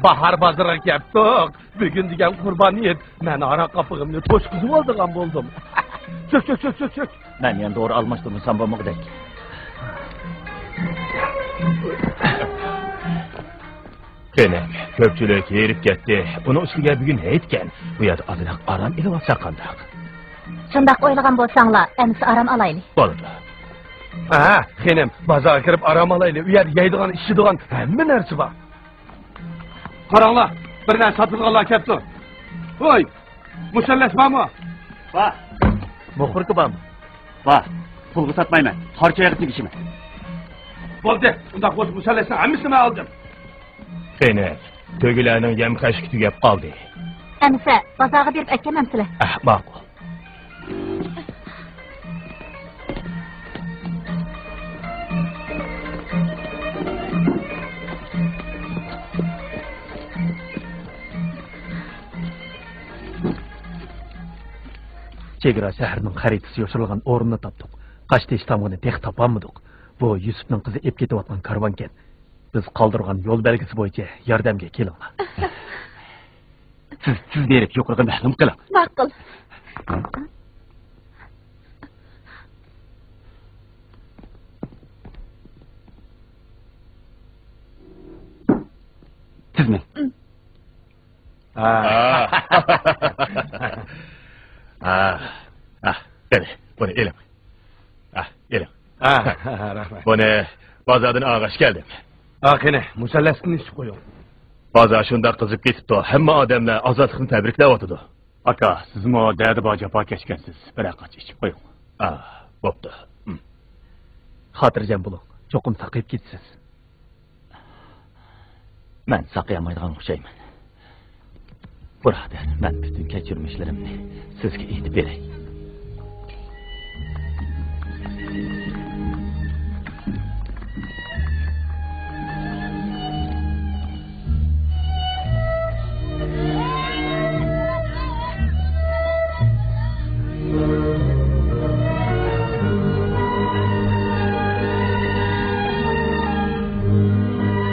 Bahar bazıra keptik. Bugün degan qurbaniyet. Men ara qapığımni to'shqizib oldigan bo'ldim. Çök. Men endi doğru almashtırmasam bo'lmag'dak. Qani, ko'pchilik yerib ketdi. Uni ustiga bugun aytgan. Bu yerda ozroq aram ilib olsa qandaq. Shundoq o'ylagan bo'lsanglar, endi aram olaylik. Bo'ldi. Xenem, bozorga kirib aram olaylik. U yer yeydigan, ichadigan hamma narsa bor. Qaranglar, bir narsa sotadiganlar kelibdi. Voy, musallas bormi? Va, muxbirki bormi? Va, pulga sotmayman. Harchaga tegishman. Bo'ldi, unda qo'sh musallasni hammasini oldim. Qani, to'gilarning yem qashqi tugab qoldi. Emsa, bozorga berib aytganman-sizlar. Ma'qul. Chegara shahrining xaritasi yoshirilgan o'rinni topdik. Qashtish tomonini tex topolmadik. Bu Yusufning qizi ep ketayotgan karvon ekan. Biz qoldirgan yo'l belgisi bo'yicha yordamga kelinglar. Siz berib yuqoriga ma'lum qiling. Ma'qul. Sizmi? Qani, buni elim. Elim. Rahmat. Buni bozordan og'ash keldim. Qani, musallasni ichib qo'ying. Bozor shundoq qizib ketibdi. Hamma odamlar ozodlikni tabriklayotdi. Aka, sizmi dadi bor jafo kechgansiz. Biroq ichib qo'ying. Bo'pti. Xotirjam bo'ling. Cho'qim saqib ketsiz. Men saqlayamaydigan o'xshayman. Birodar, men bütün kechirmishlarimni sizga aytib beray.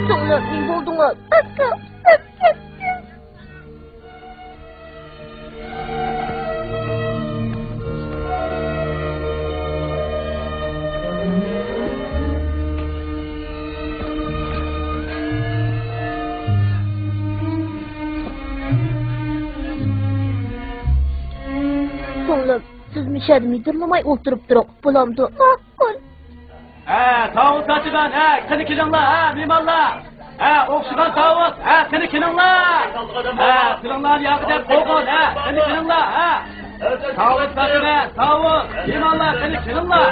So'nglarning bo'ldinglar. So'nglar, siz mishadmi dirlamay o'ltirib turib, bulamdi. Ma'qul. Tavuk satıgan, qani kelinglar, mehmonlar. O'xshigan tavuk, qani kelinglar. Kelinglar, yo'q deb qo'ygan, qani kelinglar, Tavuk satıgan, tavuk, mehmonlar, qani kelinglar.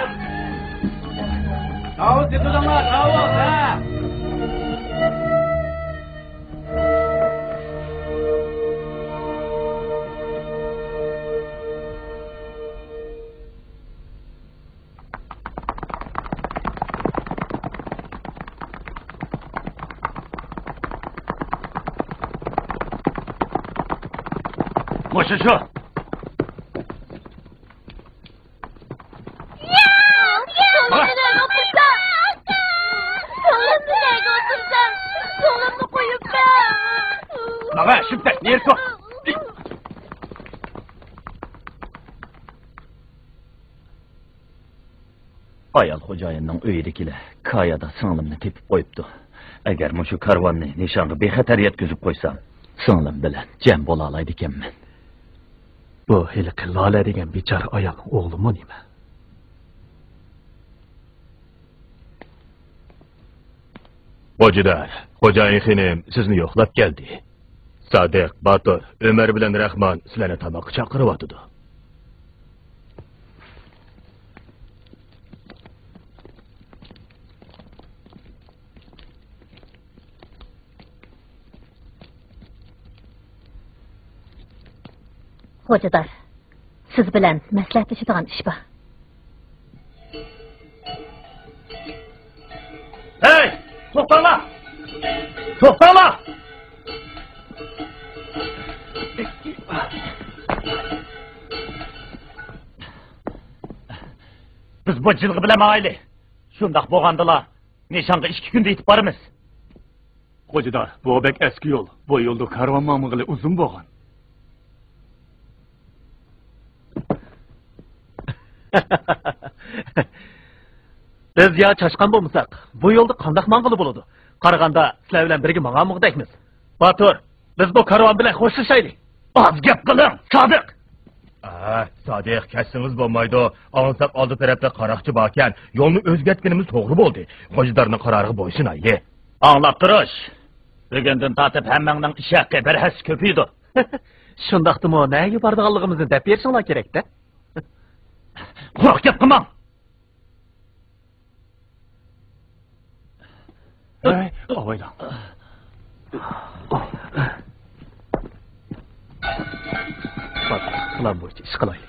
Tavuk satıganlar, tavuk, Şu. Ha, şimdi nereye sok? Ayal xo'jayinning uyidagilar Kayada singlimni tepib qo'yibdi. Agar mushu karvonni nishonga bexatar yetkazib qo'ysam, singlim bilan jam bo'la oladi ekanman. Bu hiliqi Lola degan bechora ayolning o'g'limi nima? Hocalar, xo'jayin xinim sizni yo'qlab keldi. Sodiq, Batur, Ömer bilan Rahmon sizlarni tamoqqa chaqiryotdi. Hocalar, siz bilan maslahatlashadigan ish bor. Hey! To'xtanglar! To'xtanglar! Biz bu jilg'i bilan mayli. Shundaq bo'lgandilar, nishonga 2 kunda yetib boramiz. Hocalar, bu bek eski yo'l. Bu yo'lda karvon mamig'ili uzun bo'lgan. Biz ya chaşqan bo'lmasak, bu yo'lda qanday mang'ili bo'ladi? Qaraganda sizlar bilan birga mang'ammoqdaymiz. Batur, biz bu karvon bilan xo'shlashaylik. Az gap qiling, Sodiq. Sodiq, kassingiz bo'lmaydi. Ansab oldi tarafda qaroqchi bor ekan, yo'lni o'zgartganimiz to'g'ri bo'ldi. Xo'jadarning qaroriga bo'ysun ayye. Anlab turish. Bugundan tortib hammangning ish haqqi bir has ko'paydi. Shundaqdimi, nega bordiganligimizni deb berishinglar kerak-da. Quruq gap qilmang. Hey, avaydan. Bak, plan bo'yicha ish qilaylik.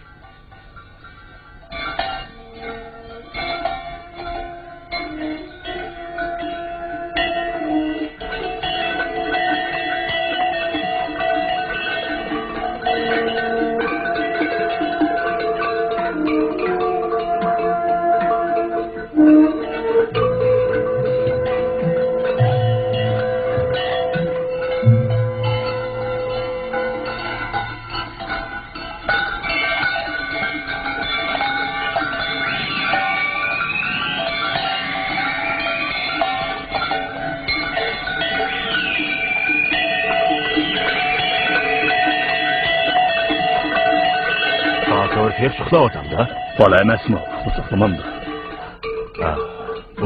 Hep suxlayotganda, Bola emasmi? Uzoqlamamdi.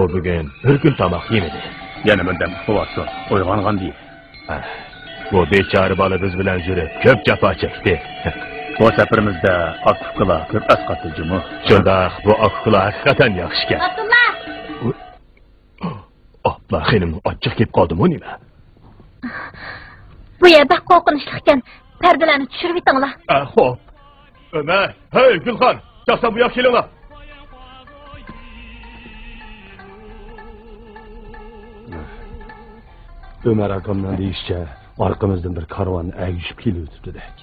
O bugun bir kun tomoq yemadi. Yana bundan quvvatsa, uyg'ongan deydi. Bu bechora bola biz bilan yurib, ko'p jafo chekdi. Bu safarimizda oqqular ko'p asqatdi jumu. Shundaq, bu oqqular haqiqatan yaxshi ekan. Abdullah! Abla xinim ochiq kelib qoldimi nima? Bu yer baq qo'rqinchli ekan. Perdelarni tushirib yetinglar. Xo'p. Ömer, hey Gülhan, çaksan bu yak kelinglar. Ömer akamdan deyishcha, orqamizdan bir karvon agishib kelibdi-dek.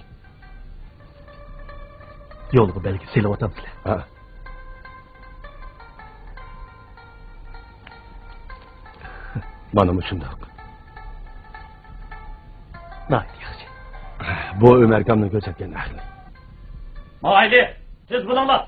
Yo'lga belgi selayotamsizlar. Ha. Mana shundoq. Nayt yaxshi. Bu Ömer akamdan ko'rsatgan ahli. Mayli, siz bilinglar.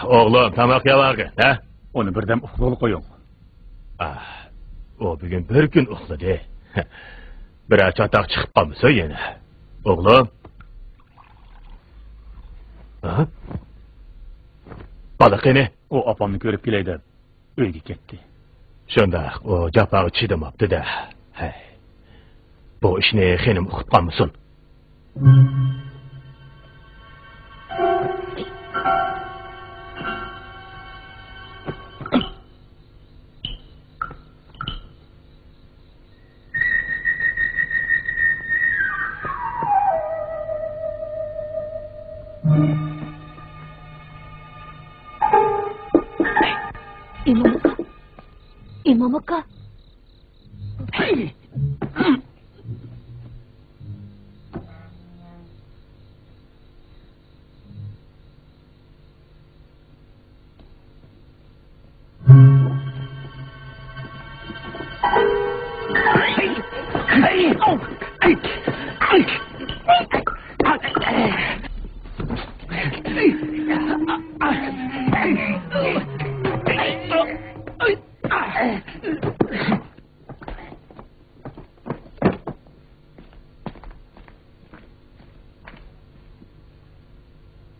Oğlum, tamak yavargı, ha? Onu birden uxlol qo'ying. O bugün bir gün uxladı. Birer çatak çıkıp kalmışsa yine. Oğlum. Ha? Balıqini? O apamni ko'rib kelay deb uyga ketdi. Shundaq, o japağı chidamabdi da. Hey. Bu ishni xenim uqib qolmasin. İmam Aka.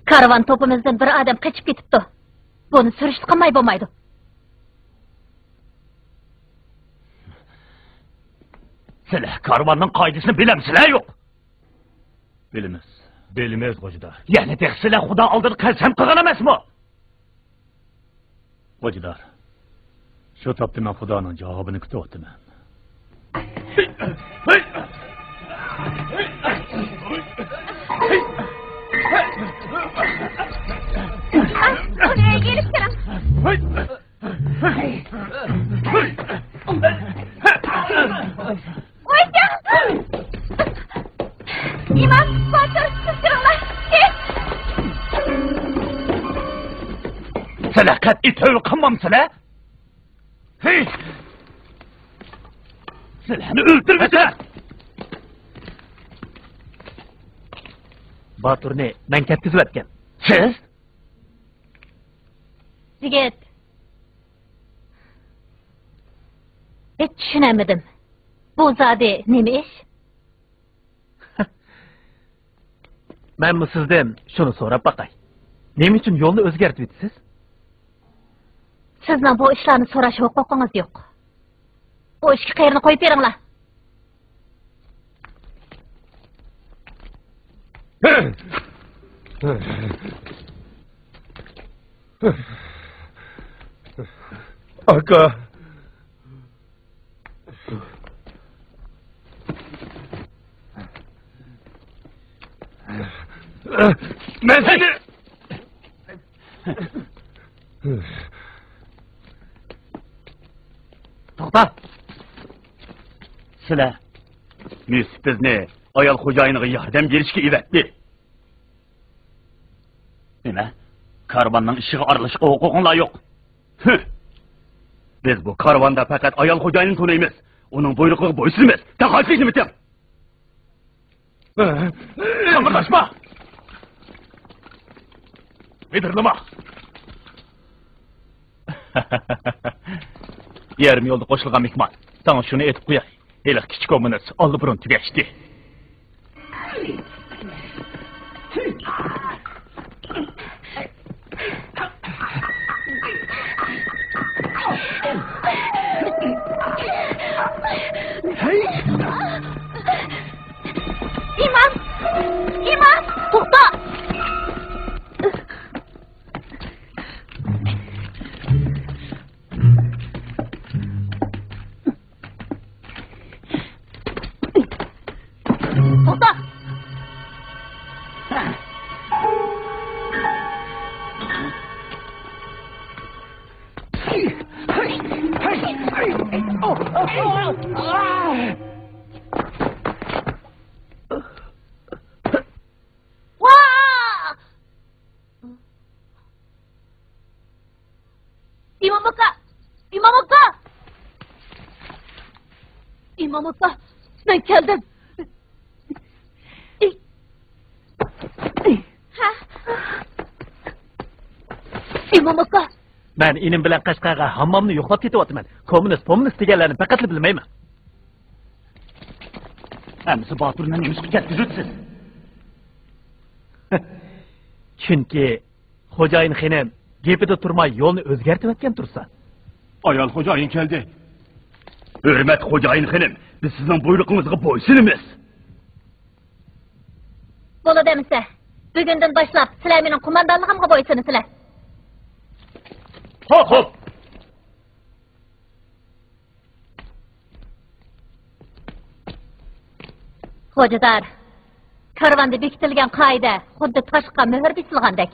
Karvan topumuzdan bir adam kaçıp ketipti. Bunu sürüştü qilmay bo'lmaydi. Sizlar karvanning qoidasini bilamsizlar yo'q? Bilimiz. Bilmez Hocalar. Ya'ni sizlar Xudo oldida qasam qilgan emasmi? Hocalar. Shu topda men Xudoning javobini kutyapman. Buraya gelip kirim. Oycan! İmam, Batur, kıskırınlar. Sizlar qat'iy tövbe qilmamsizlar? Hey! Sizlarni o'ldiribsizlar. Baturni men ketkizib o'tgan. Siz? Yigit. Hiç düşünemedim. Bu zade nima ish? Men sizdan shuni so'rab baqay. Nima uchun yo'lni o'zgartib etasiz? Sizning bu ishlarni so'rash huquqingiz yo'q. Bu ishga qayerni qo'yib beringlar. Aka. Ben seni... To'xta. Sizlar Yusuf bizni ayol xo'jayiniga yordam berishga evatdi. Nima? Karvanning ishiga aralashishga huquqinglar yo'q. Biz bu karvanda faqat ayol xo'jayinini tunaymiz. Uning buyrug'iga bo'ysunmiz. Taqoylikni bitim. Qamirlashma. Midirlama. Yarım yolda qo'shilgan mehmon. Sana shuni aytib qo'yay. Hali kichik omonat oldi burun tugashdi. İmam! İmam! To'xta! To'xta! İmam Aka! İmam Aka! İmam Aka! Ben geldim. İmam Aka! Men inim bilan Qashqarga hammomni yo'qlab ketyapman. Kommunist deganlarni faqat bilmayman. Hamsi Baturni nimasiga ketkizibsiz? Chunki xo'jayin xinem gapida turmay yo'lni o'zgartib o'tgan tursa. Ayol xo'jayin keldi. Hurmat xo'jayin xinem, biz sizning buyrug'ingizga bo'ysunamiz. Bo'ladi emisa. Bugundan boshlab sizlar mening qo'mondonligimga bo'ysunsizlar. Hop. Hocalar, karvanda bekitilgan qoida xuddi toshqa muhr bitilgandek.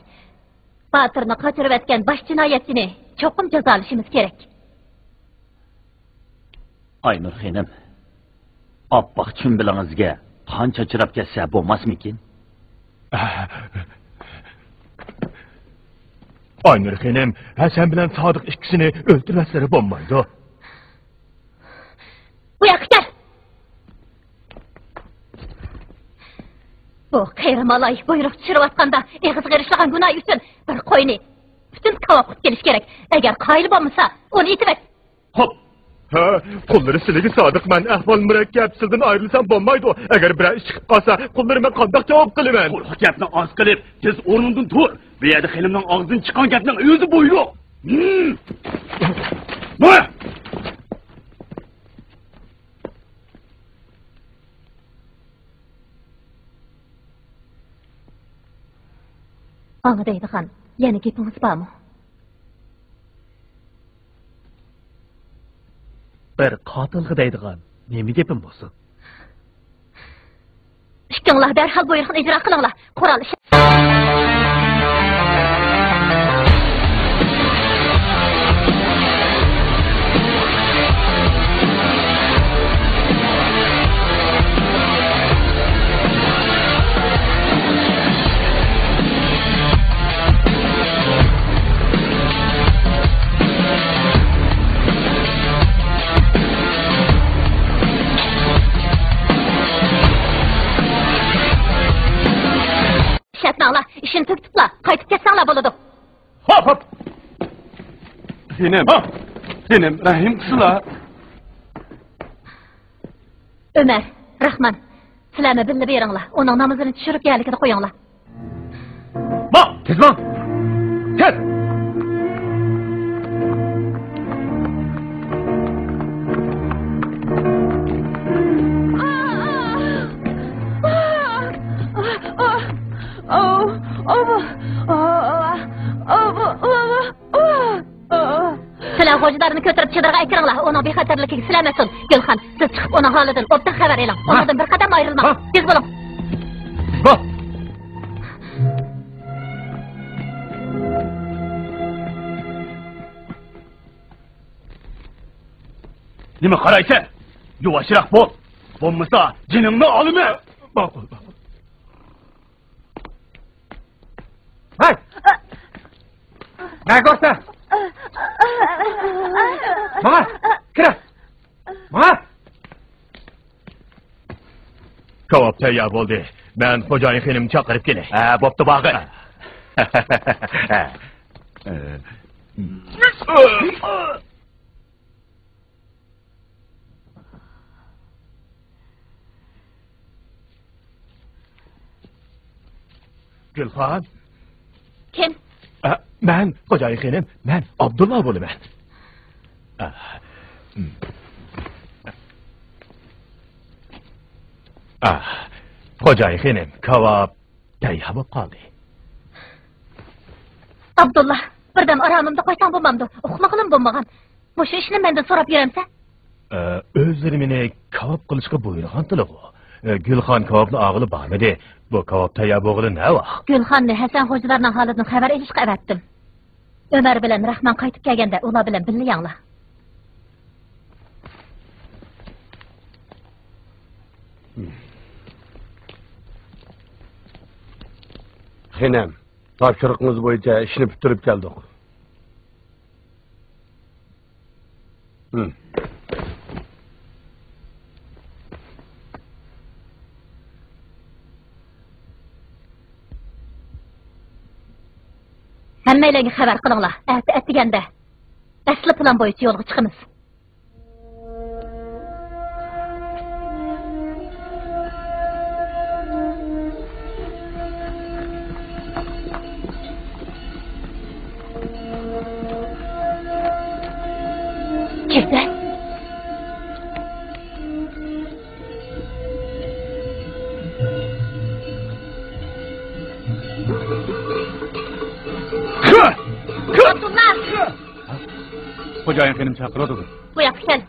Baturni qochirib o'tgan bosh jinoyatchini cho'qim jazolashimiz kerak. Aynur xanim, oppoq chumbilingizga qancha chirab ketsa bo'lmasmikin? Aynur xanim, Hasan bilan Sodiq ikkisini o'ldirmaslari bo'lmaydi. Bu yoqqa kel. Bu qayramalay buyruq tushirayotganda eg'iz g'irishlangan gunoh uchun bir qo'yni butun qavoq kelish kerak. Agar qoyil bo'lmasa, uni itib et. Hop. Ha, qulları sizlarga sodiqman. Ahvol murakkab, sizdan ayrilsam bo'lmaydi. Agar biror ish chiqib qolsa, qullarga qanday javob qilaman? Qo'rq gapni oz qilib, tez o'rningdan tur. Bu yerda Xelimning og'zidan chiqqan gapning o'zi bo'yroq. Mo'ya! Anladaydigan, yana gapimiz bormi? Bir qotilga deydigan, nima gapim bo'lsin? Ishtinglar darhol buyruqni ijro qilinglar. Qurol ish. İşini tüktükla, kaytıp ketsanglar boludu. Hop hop. Senem, rahim kısıla. Ömer, Rahman, sizlarni bilib beringlar. Onun namazını tushirib yerlikida qo'yinglar. Bak, Kezban. Gel. Sizlar xo'jalarini ko'tarib chidorga aytiringlar. Uning bexatarligiga silamasin. Gulxan, siz chiqib uning holidan obdan xabar eling. Undan bir qadam ayrilmang. Tez bo'ling. Bak. Nima qaraysan? Yuvashroq bo'l. Bo'lmasa, jinimni olaman. Ma'qul. Hay! Ne görsen? Bana! Kira! Bana! Kavob tayyor bo'ldi. Men xo'jayin xonimni chaqirib kelay. Ha, bo'pti bag'i. Gulxon. Kim? Men xo'jayin xonim, men Abdulloh bo'laman. Xo'jayin xonim, kavob tayyor bo'lib qoldi. Abdullah, birdan aramimda qo'ysam bo'lmamdi. Uxlag'im bo'lmagan. Mushu ishni mendan so'rab yuramsa? O'zlari meni kavob qilishga buyurgandilar. Gulxon kavobni og'ili bormidi. Bu kavob tayyor bo'lg'ili ne vaqt? Gulxonni Hasan xo'jalarning holidan xabar olishga avatdim. Ömer bilan Rahman qaytib kelganda ular bilan birga yanglar. Xenem, topshiriqimiz bo'yicha ishni bitirib keldik. Hammalarga xabar qilinglar. Atiganda asli plan bo'yicha yo'lga chiqamiz. Kimlar? Xo'jayin xonim chaqiradi. Bu yoqqa kel.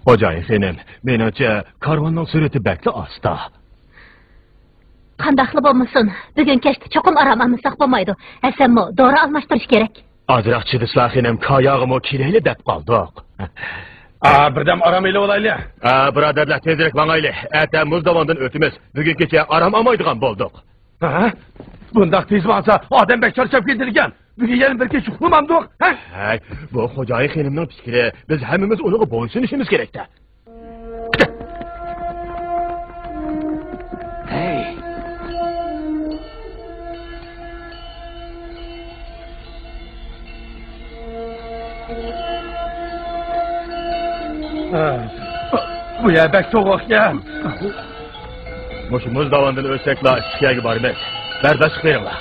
Xo'jayin xonim, menimcha karvonning surati bakli asta. Qandaqli bo'lmasin, bugun kechda cho'qim aram olmasak bo'lmaydi. Asammo dori almashtirish kerak. Ozroq chidislar xonim, koyog'im kelayli deb qoldik. Birdam aramayla olayli. Birodarlar, tezroq mangayli. Ata muzdavondan o'timiz. Bugun kecha aram olmaydigan bo'ldik. Bundaq tez bo'lsa, odam bek charchab ketilgan. Bugun yana bir kech uxlamamdik. Hay, bu xo'jayin xonimning fikri. Biz hammamiz uning bo'ysunishimiz kerak-da. Bu yer bek soğuk ya. Muşu muz davandan ölsekla şikayeti var emas. Bardaşlık veringlar.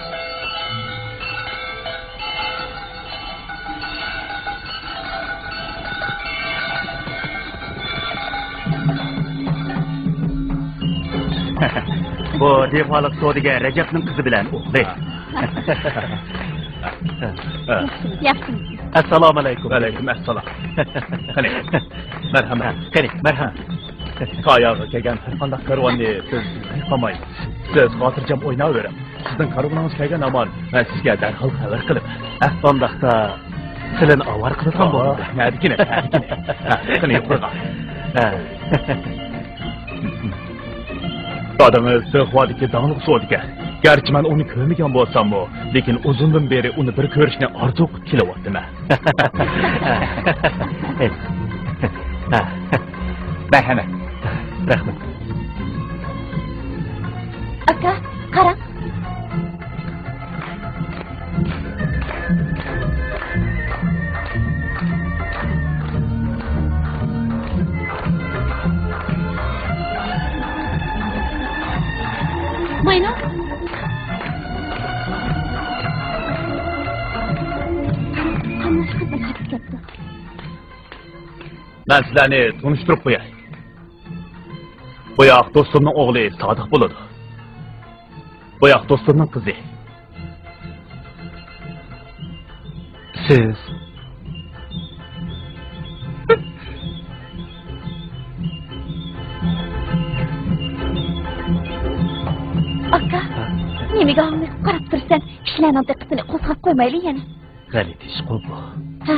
Bu defalık sodiga Recep'nin kızı bilen o'g'li. Yaxshi. Assalomu alaykum. Aleyküm assalam. Qani, marhamat. Qani, marhamat. Qayoqqa kelgan har qanday karvonni siz qilmaysiz. Siz xotirjam o'ynayvering. Sizning karvoningiz kelgan amon, men sizga darhol xabar qilaman. Ondaqda tilin avar qilgan bo'ldi. Nadikine. Qani, yo'qqa. Dadınız Sıhvadiki dağınık soğuduken. Gerçi ben onu görmegen bolsam mı, lekin uzundan beri onu bir görüşüne arzu kilovatdım ben. Merhamet. Rahmet. Aka, qarang. Mayna. Ben sizlerini tanıştırıp koyayım. Bu yak dostumның oğlu Sadık buludu. Bu yak dostumның kızı. Siz Aka, nimaga o'ngni qarab tursan? Kishilarning diqqatini qo'zg'ab qo'ymaylik yana. g'alit ish bu. Ha?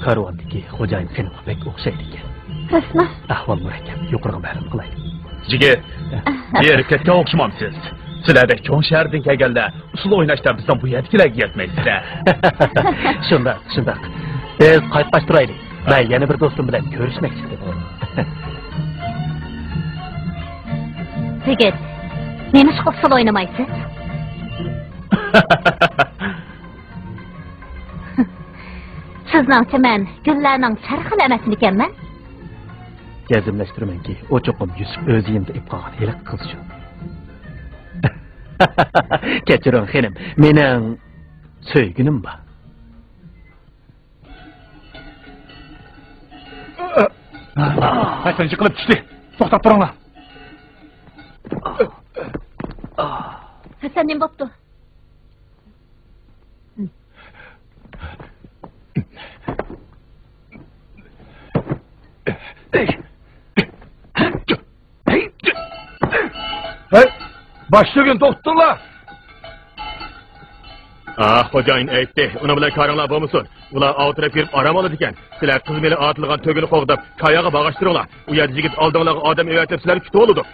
Karvandagi xo'jayin senga pek o'xshaydi ekan. Rasman. Ahvol murakkab, yuqoriga ma'lum qilaylik. Jigit, erkakka o'xshamamsiz. Sizlarda cho'ng shahardan kelganlar usul o'ynashdan bizdan bu yerdagilarga yetmaysizlar. Shundoq. Biz qaytib turaylik. Men yana bir do'stim bilan ko'rishmoqchi edim. Jigit, nima chiqib usul o'ynamaysiz? Sizningcha men gullarning charxili emasmikanman? Jazmlashtiramanki, o cho'qim Yusuf o'zi endi ib qolgan hiliq qiz shu. Kechiring xonim, mening so'yginim bor. Hasan yiqilib tushdi. To'xtab turinglar. Hasan nima bo'pti? Hey, başlığın doktorlar. Xo'jayin aytdi, uni bilan ko'ringlar bo'lmasin. Ular o'tirib kirib aram oladi ekan. Sizlar qizmeli otilgan to'gini qo'g'dab, qayoqqa bag'ashtiringlar. U yerda yigit oldinglarga odam evatib sizlarni kutib oladi.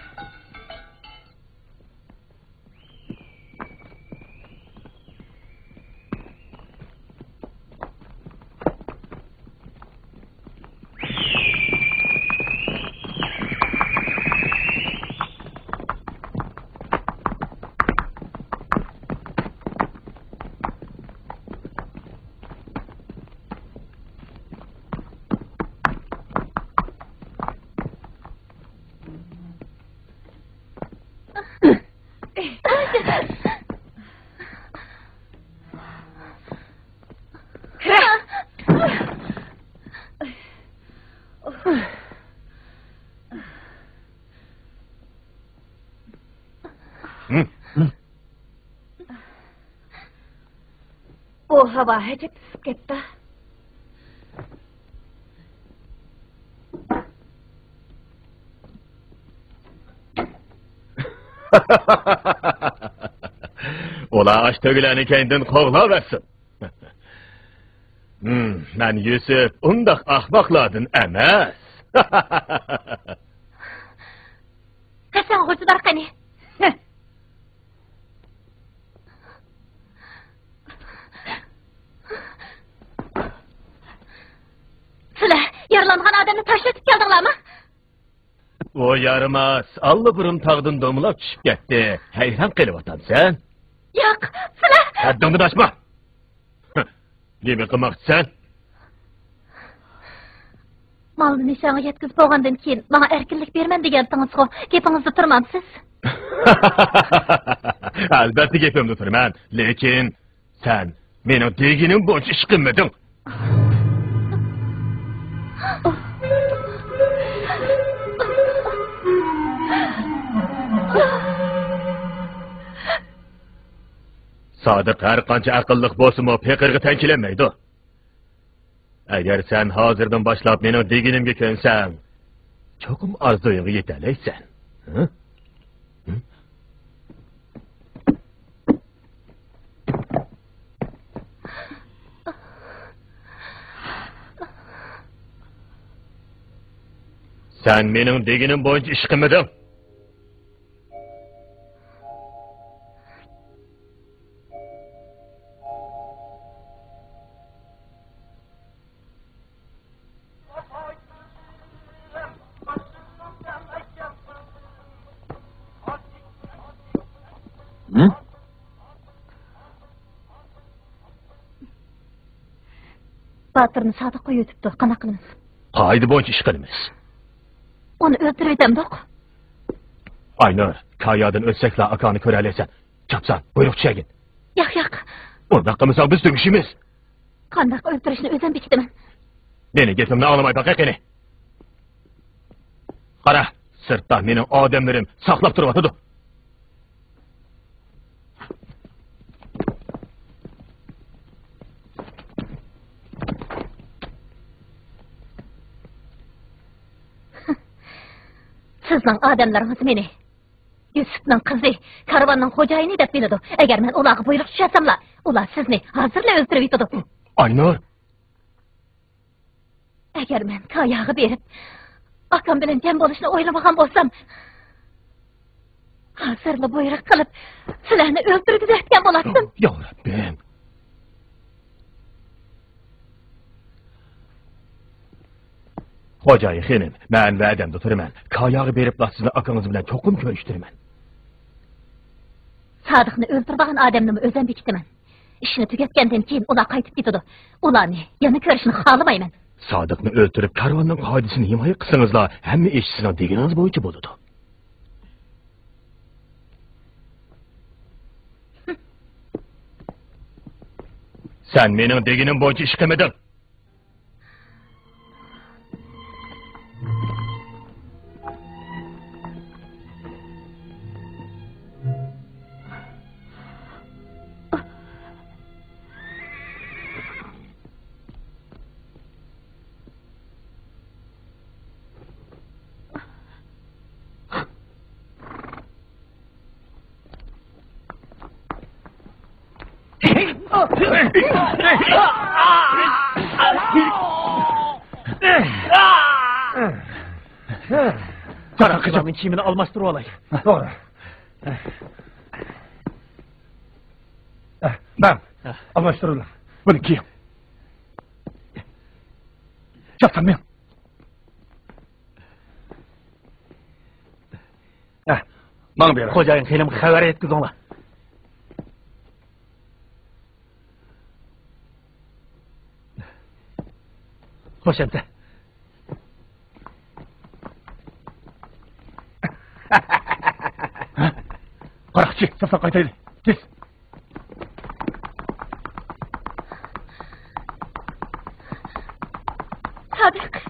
Bu hava hacip pisib ketdi. Ular aç tögülerini kendin kovlaversin. Ben Yusuf, undaq ahmakladın emas. Qasam g'urjilar qani? Sizlar yaralangan odamni tashlatib keldinglarmi? O yaramaz, Allıburun tağdın domulab tushib ketdi. Hayran qelyapsan sen? Yo'q, sizlar Haddingni ochma. Nima qilmoqchisan? malni nishonga yetkazib bo'lgandan keyin menga erkinlik berman degansiz-ku. Gapingizda turmamsiz? Albatta gapimda turman, lekin sen mening deginim bo'yicha ish qilmading. Sodiq har qancha aqlliq bo'lsa-mu, peqirga tankilanmaydi. Agar sen hozirdan boshlab mening deginimga ko'nsang, cho'qim orzuingga yetalaysan. Sen mening deginim bo'yicha ish qilmading. Batırni Sodiqqa yutibdi. Qanaqa qilamiz? Qoida bo'yicha ish qilamiz. Uni o'ldiraydim-doq. Aynur, Kayadan o'tsakla akani ko'ra olasan. Chapsan, buyruq tushagin. Yo'q, yo'q. Unda qilmasak biz tugishimiz. Qanday o'ldirishni o'zim bekitaman. Meni gapimni anglamay baqaqini. Qara, sirtda mening odamlarim saqlab turyapti. Sizning odamlaringiz meni Yusufning qizi, karvonning xo'jayini deb biladi. Agar men ularga buyruq tushasamlar, ular sizni hozirla o'ldirib yetadi. Aynur. Agar men Kayaga berib, akam bilan jam bo'lishni o'ylamagan bo'lsam, hozirla buyruq qilib, sizlarni o'ldirib bo'lardim. Ya Rabbim. Xo'jayin xenim, men va'damda turaman. Kayaga berib, sizni akangiz bilan cho'qim ko'rishtiraman. Sodiqni o'ldirgan odamni o'zim bekitaman. Ishni tugatgandan keyin ular qaytib ketadi. Ularni yana ko'rishni xohlamayman. Sodiqni o'ldirib, karvonning qoidasini himoya qilsangizlar, hamma ish sizning deganingiz bo'yicha bo'ladi. Sen mening deganim bo'yicha ish qilmading. Kara kızamın kimini almastır olay. Doğru. Ben. Almıştırırlar. Bunu giyin. Çaptan ben. Bana bir yere. Kocayın helim haber etkiz ona. Hoş emse. Qaroqchi, safar qaytaylik. Tez. Sadık.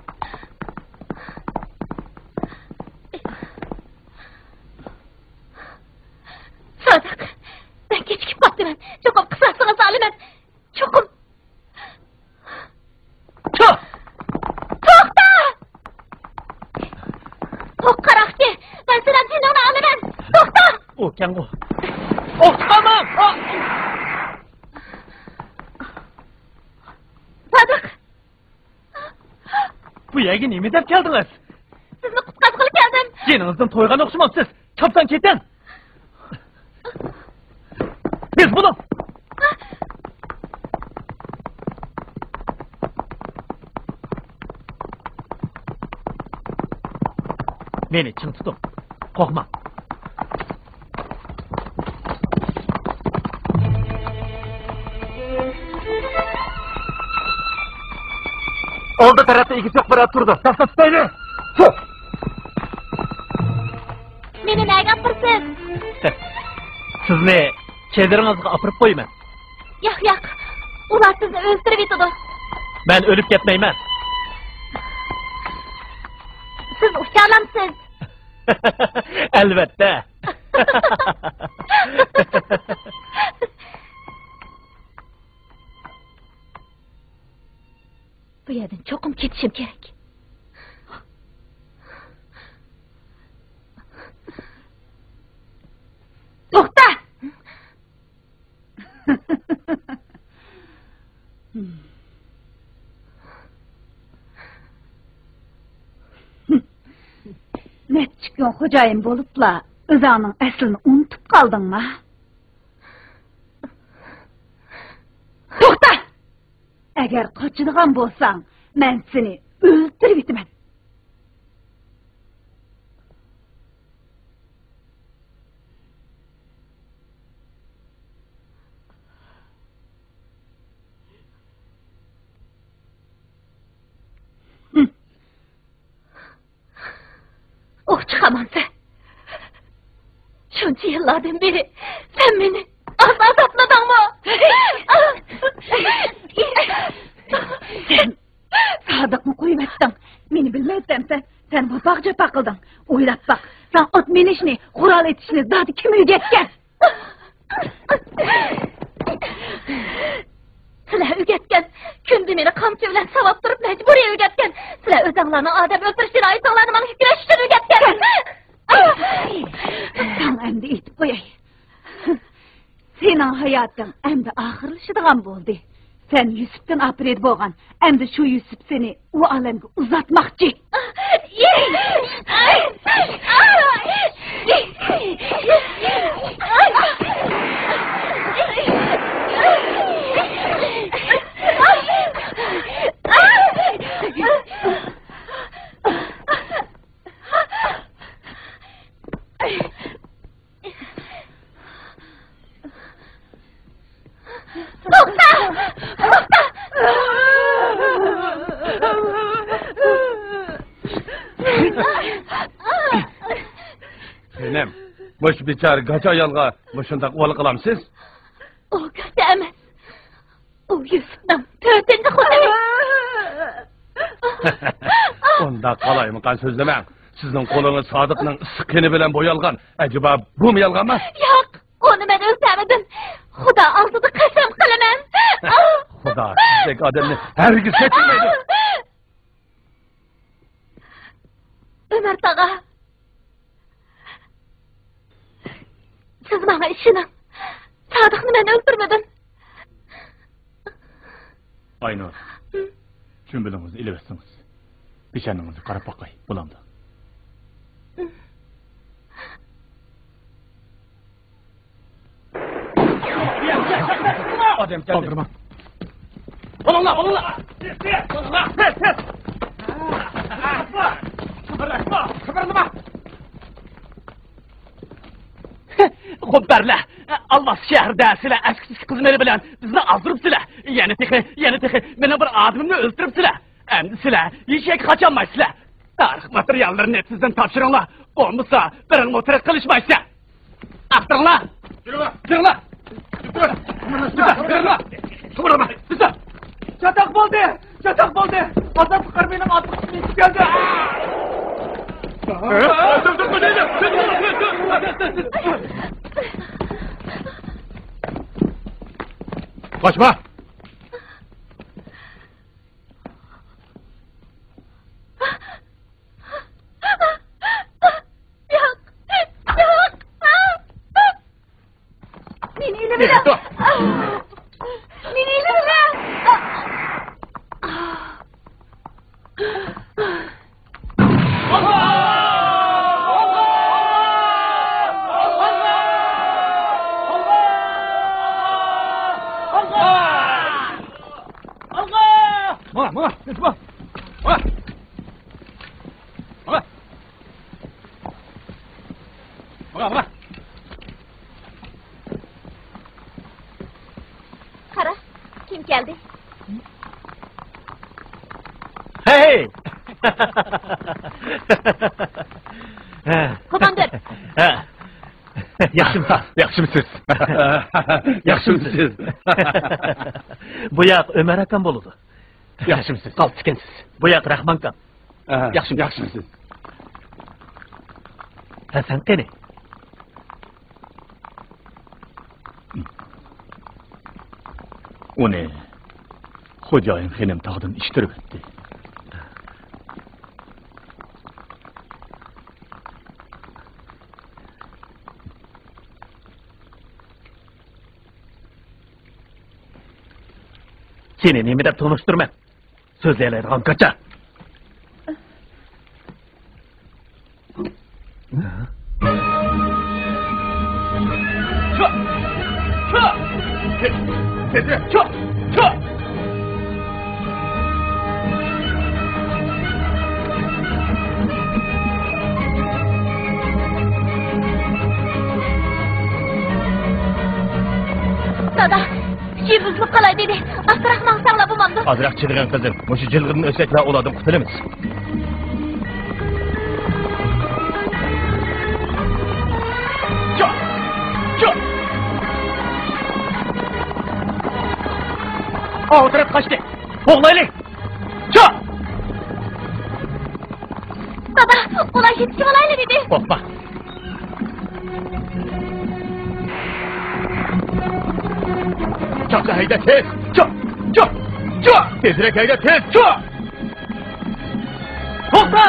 Sadık. Ben kechikib qoptiman. Cho'qim qisasini soliman. Cho'qim. To'xta! To'q qaroqchi. Men sendan jinoni olaman. To'xta! O kengu. To'xtamam! Sadık. Bu yerga nima deb keldingiz? Sizni qutqazg'ili keldim. Yeninizdan to'ygan o'xshamabsiz. Chapsan keting. Biz bunu. Beni çın tutup. Korkma. Oldu tarafta iki çok para turdu. Tafta tutaylı. Meni nega apirsiz? Sizni kediringizga apirib qo'yman. Yo'q. Ular sizni o'ldirib yetadi. Men o'lib ketmayman. Siz ucha olamsiz. Albatta. Bu yerdan cho'qim ketishim kerak. To'xta! Neçik gün xo'jayin bo'libla o'zingning aslini unutib qoldingmi? To'xta! Agar qochadigan bo'lsang, men seni o'ldirib yetaman. Oh çıkamam sen. Şunca yıllardan beri sen beni azatmadın mı? Sen Sadık'ını koyup ettin. Beni bilmezsen sen vapakça pakıldın. Oylap bak, sen ot menişini, kural etişini zaten kim öğretken? Sizler öğretken, kündü beni kamçı bilen savap durup mecburiye öğretken. Sizler özanlarının adem öldürüşüne ait olanı bana güreş için öğretken. Sen hem de etip koyay. Senin hayatın hem de ahırlaşıdığın oldu. Sen Yusuf'tan apret boğan, hem de şu Yusuf seni o alemge uzatmakçı. Senem, boş biçar gaca yalga boşundak oğlu kılamsız? O gaca emas. O Yusuf'dan tötünde koyayım. Onda kalayımıkan sözlemem. Sizin kolunuz Sadık'ın sıkını bilen boyalgan. Acaba bu mu yalgan mı? Yok, onu ben özlemedim. Xuda altıda kasam kılamam. Xuda, sizdeki adamını herkes seçilmeydi. Ömer Tağa. Siz bana işinin. Sadık'ını ben öldürmedim. Aynur. Çümbülünüzü ilivetsiniz. Pişeninizi qarab bakay, bulamdı. Adem geldi. Kaldırma. Olunla, olunla. Tez. Kıpırlama. Xubbarlar, Almas shahrida sizlar askiz qizmari bilan bizni azdırıpsizlar. Yana texi, meni bir adamni o'ldiribsizlar. Endi sizlar eshak qocholmaysizlar. Tarix materiallarini sizdan topshiringlar. Bo'lmasa, biring motor qilishmaysa. Aqtiringlar. Yuringlar. Kıpırlama. Çatak bo'ldi. Azap fuqar benim atmışım geldi. Kaçma! Yok. Nini bile. Nini bile. Kara, kim geldi? Hey! Komandır. Yaxshimisiz? Yaxshimisiz? Bu yoq Ömer akam bo'ladi. Yaxshimisiz? Qolib ekansiz. Bu yoq Rahmon akam. Yaxshimisiz? Hasan qani? Uni xo'jayin xenim taqdim ishtirib etdi. Seni nima deb tanishtirman? So'zlaydigan qacha. Dada, kuchi buzilib qolay dedi. Abdurahmon saqlab bo'lmamdi. Azroq chidag'an qizim, mushu jilg'irni o'saklar o'ladim qutulamiz. O'tirib qochdi. O'g'laylik. Dada, ular yetishib olayli dedi. Qo'rqma. Çapla hayda tez. Tezrek hayda tez. To'xta!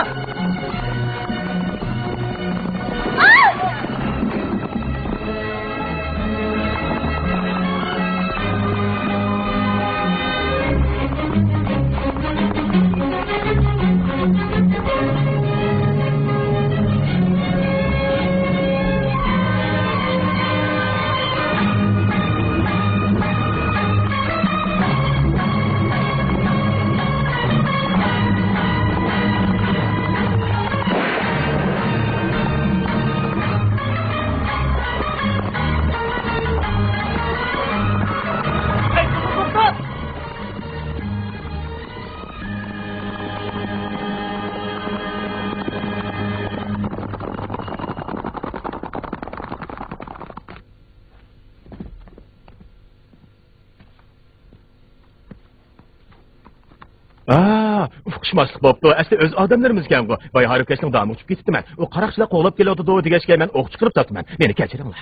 Uqishmaslik bo'pti. Asli o'z odamlarimizgan bu. Boy harakatning davom etib ketibman. U qaraqchilar qo'g'lab keladi degashga men o'q chiqarib topman. Meni kechiringlar.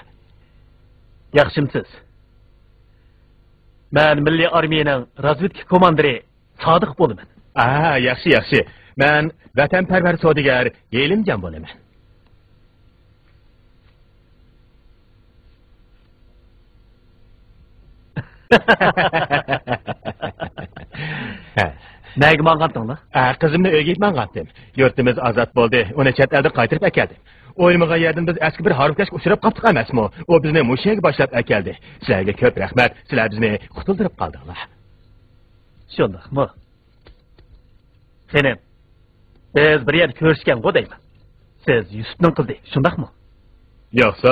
Yaxshimisiz? Men Milliy armiyaning razvedka komandiri Sodiq bo'laman. Yaxshi. Men vatanparvar savdogar Yelimjon bo'laman. Nega mangandinglar? Qizimni uyga mang'andim. Yurtimiz ozod bo'ldi. Uni chet eldan qaytarib akeldim. O'ymagan yerdan biz eski bir harfkashga uchrab qoldik emasmi? U bizni mushaga boshlab akeldi. Sizlarga ko'p rahmat. Sizlar bizni qutuldirib qoldinglar. Shundaqmi? Senem, biz bir yer ko'rishgan-ku deyman. Siz Yusufning qizi, shundaqmi? Yo'qsa,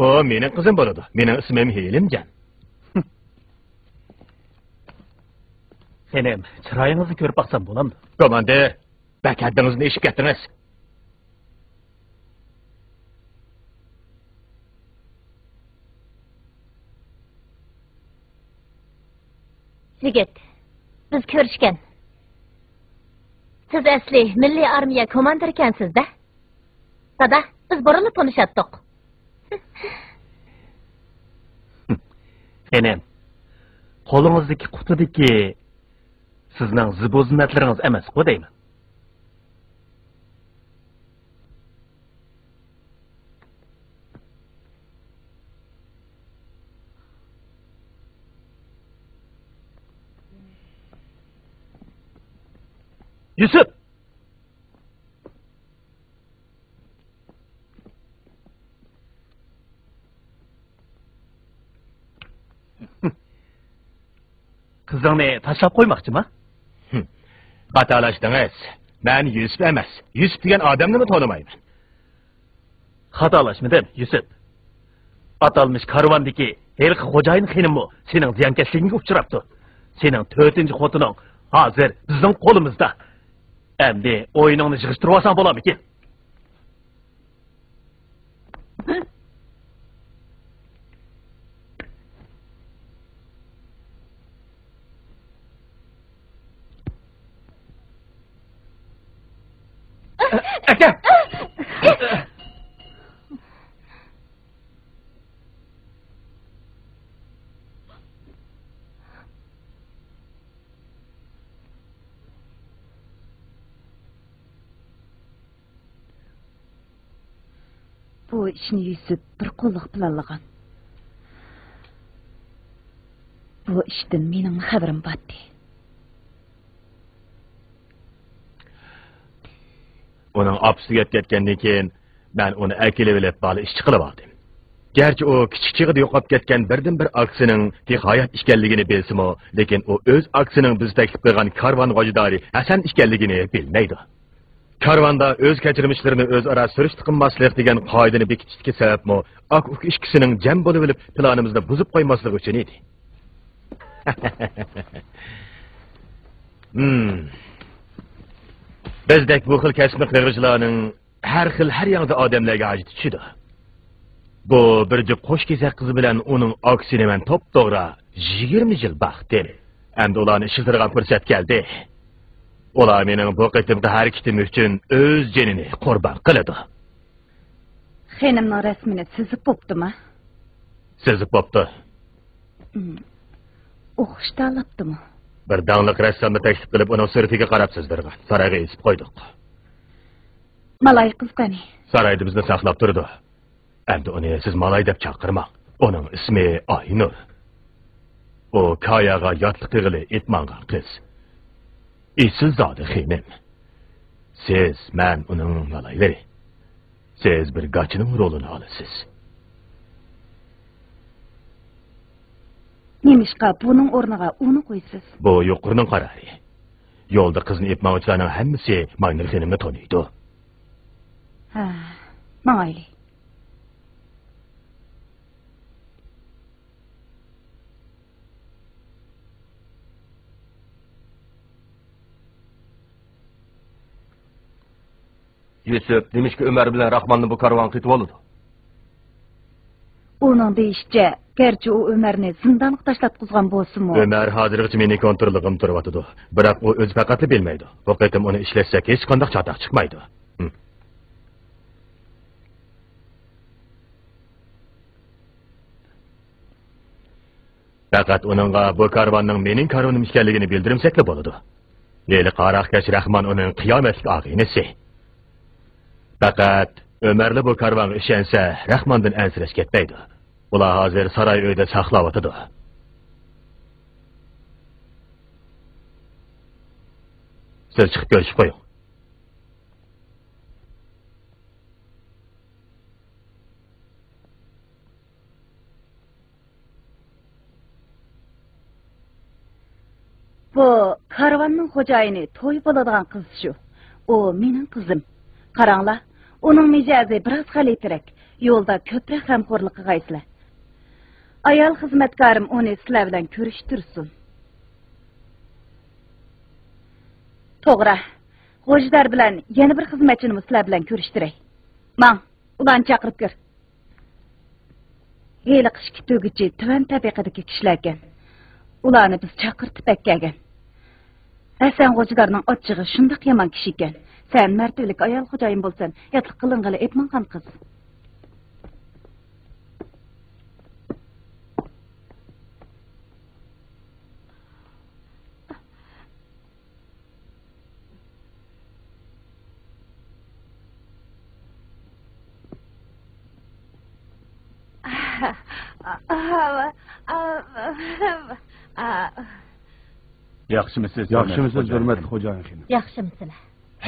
o mening qizim bo'ladi. Mening ismim Hilimjon. Senem, chiroyingizni ko'rib baqsam bo'lamdi? Komandir, bakaddingizni eshib ketdingiz. Yigit, biz ko'rishgan. Siz asli milliy armiya komandiri ekansiz-da. Sada, biz borilib tanışatdik. Senem, qo'lingizdagi qutidagi sizning zibu-ziynatlaringiz emas-ku deyman. Yusuf! Qizingni tashlab qo'ymoqchimi? Xatolashdingiz. Men Yusuf emas. Yusuf degan odamni tanimayman. Xatolashmadim, Yusuf. Atalmış karvandagi herqi xo'jayin xonimmi sening ziyonkashligingga uchrabdi. Sening 4-xotining hozir bizning qo'limizda. Endi o'yiningni yig'ishtirib olsang bo'ladimi? Aka! Bu ishni Yusuf bir qo'lliq planlagan. Bu ishdan mening xabarim botdi. Onun apsiga ketgandan keyin men uni akilib olib bali ishchi qilib oldim. Gerçi o kichikchig'ida yo'qolib ketgan birdan bir aksining nihoyat ekanligini bilsimi, lekin u o'z aksining biz taklif qilgan karvon g'ojidori Hasan ekanligini bilmaydi. Karvonda o'z kechirmishlarini o'zaro surishti qilmaslik degan qoidani bekitishga sababmi, ak ikkisining jam bo'lib olib planimizni buzib qo'ymasligi uchun edi. Bizdek bu xil kasbni qilg'ijlarning har xil har yoqda odamlarga ajit tushidi. Bu bir jup qo'shkezak qizi bilan uning aksini men to'p-to'g'ri 20 yil baxtdi. Endi ularni ishiltirgan fursat keldi. Ular mening bu qitimda harakatim uchun o'z jonini qurbon qiladi. Xonimning rasmini sizib bo'ptimi? Sizib bo'pti. O'qishda olibdimi? Bir danglik rassomni taklif qilib, uning suratiga qarab sizdirgan. Saroyga esib qo'ydik. Malay qiz qani? Saroyda bizni saqlab turdi. Endi uni siz Malay deb chaqirmang. Uning ismi Aynur. O kayaga yotliq qilib etmangan qiz. İsiz zodi xinim. Siz, men uning Malaylari. Siz bir gachining rolini olasiz. Nemishqa buning o'rniga uni qo'ysiz? Bu yuqorining qarori. Yo'lda qizni epmoqchilarning hammasi Maynur xonimni taniydi. Ha, mayli. Yusuf demişki Ömer bilen Rahman'ı bu karvan qitib oldu. Onun deyişçe, gerçi o Ömer'ni zindanlık taşlatqızgan bolsunmu? Ömer hozirgacha meni kontrolligim turibdi. Biroq u o'zi faqat bilmaydi. Bu qitim uni ishlatsak hech qanday chataq chiqmaydi. Faqat uningga bu karvonning mening karvonim ekanligini bildirimsakla bo'ladi. Leyli qaraqkash Rahman uning qiyomatlik og'inasi. Faqat Ömerli bu karvonga ishonsa, Rahmondan ansirash ketmaydi. Ular hozir saroy uyda saqlab o'tadi. Siz çıkıp görüşüp koyun. Bu karvanning xo'jayini to'y bo'ladigan qiz shu. O mening qizim. Qaranglar, uning mijozi biroz g'alatiroq. Yo'lda ko'proq g'amxo'rlik qilgaysizlar. Ayol xizmatkarim uni sizlar bilan ko'rishtirsin. To'g'ri. Xo'jdar bilan yana bir xizmatchini sizlar bilan ko'rishtiray. Mang, ularni chaqirib ko'r. Hali qishki to'gichi tuvan tabaqadagi kishilar ekan. Ularni biz chaqirtib akkagan. Hasan xo'jdarning ochchig'i shundoq yomon kishi ekan. Sen martabalik ayol xo'jayin bo'lsan, yotliq qiling'ili etmangan qiz. Yaxshimisiz? Yaxshimisiz, hurmatli xo'jayin xonim? Yaxshimisizlar?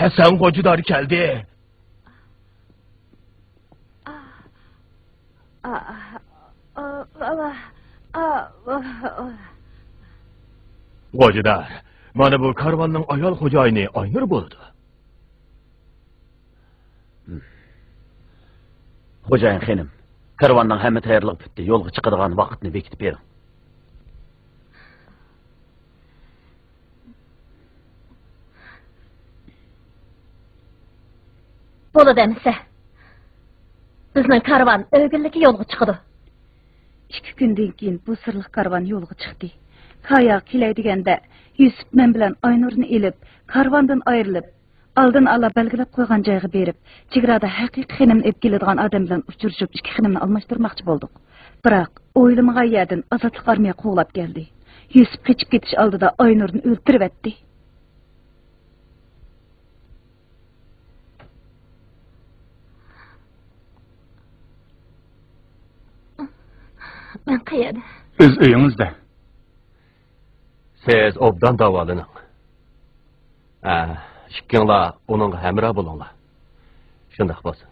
Hasan Qo'jidor keldi. Qo'jidor, mana bu karvanning ayol xo'jayini Aynur bo'ldi. Xo'jayin xonim, karvanning hamma tayyorligi bitdi. Yo'lga chiqadigan vaqtni bekitib bering. Bo'ladi emisa. Bizning karvan o'g'illikka yo'lga chiqdi. 2 kundan keyin bu sirliq karvan yo'lga chiqdi. Kaya kelay deganda Yusuf men bilan Aynurni elib, karvandan ayrilib, oldin ala belgilab qo'ygan joyga berib, chegarada haqiqiy xonimni olib keladigan odam bilan uchrashib, 2 xonimni almashtirmoqchi bo'ldik. Biroq o'ylamagan yerdan azotliq armiya qo'g'lab keldi. Yusuf qochib ketish oldida Aynurni o'ldirib etdi. Men qayerda? O'z uyingizda. Siz obdan davolaning. Ikkinglar uning hamroh bo'linglar. Shundoq bo'lsin.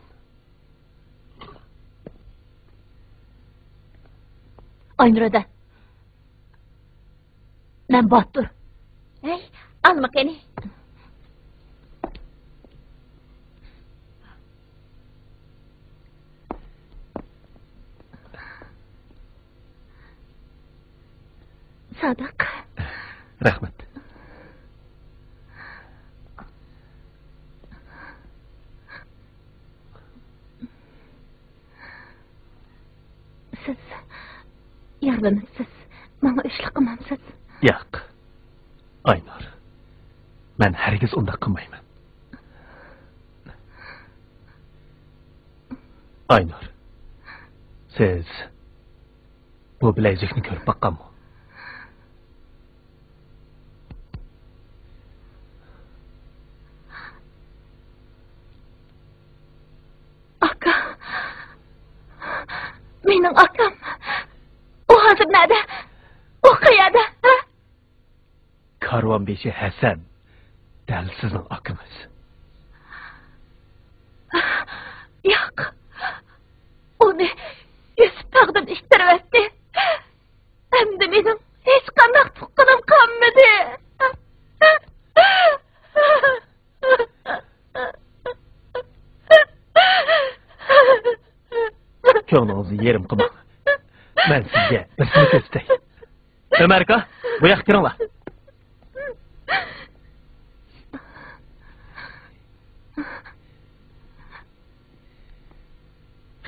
Aynurda. Men Batur. Ey, alma qani. Sadık. Rahmat. Siz yardımcısız. Bana işlik qilmamsiz. Yo'q. Aynur. Men hargiz unda qilmayman. Aynur. Siz bu bilezikni ko'rib baqqanmi? Mening akam. O hozir nerede? O qayerda? Karvanbeshi Hasan. Dal sizning akangiz. Yo'q. Uni Yusuf taqdim ishtirib etdi. Endi mening hech qanday tuqqanim qolmadi. Ko'nglingizni yerim qilmang. Men sizga birsini ko'rsatay. Ömerka, bu yoqqa kiringlar.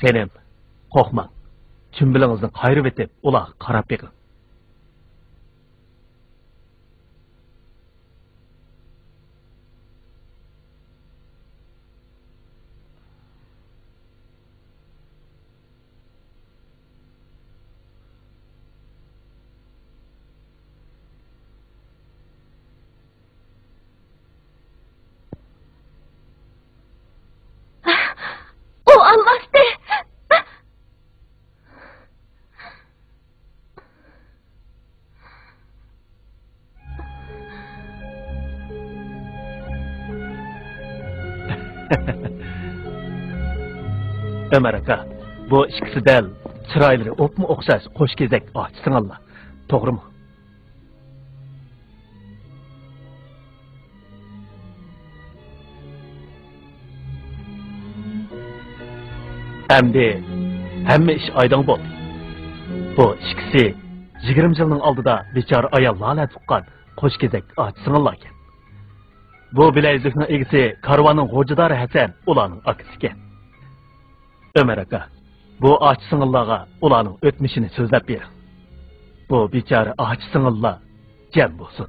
Xonim, qo'rqmang. Chimbilingizni qayrib etib, ular qarab beqing. Ömer aka, bu ikkisi del chiroylari o'pmi o'xshash qo'sh kezak ochsinglar. To'g'rimi? Hamdi hamma ish oydin bo'ldi. Bu ikkisi 20 yilning oldida bechora ayollarga tuqqan qo'sh kezak ochsinglar ekan. Bu bilezikning egisi karvonning g'o'jidori Hasan ularning akasi ekan. Ömer aka, bu aç singillarga ularning o'tmishini so'zlab bering. Bu bechora aç singillar jam bo'lsin.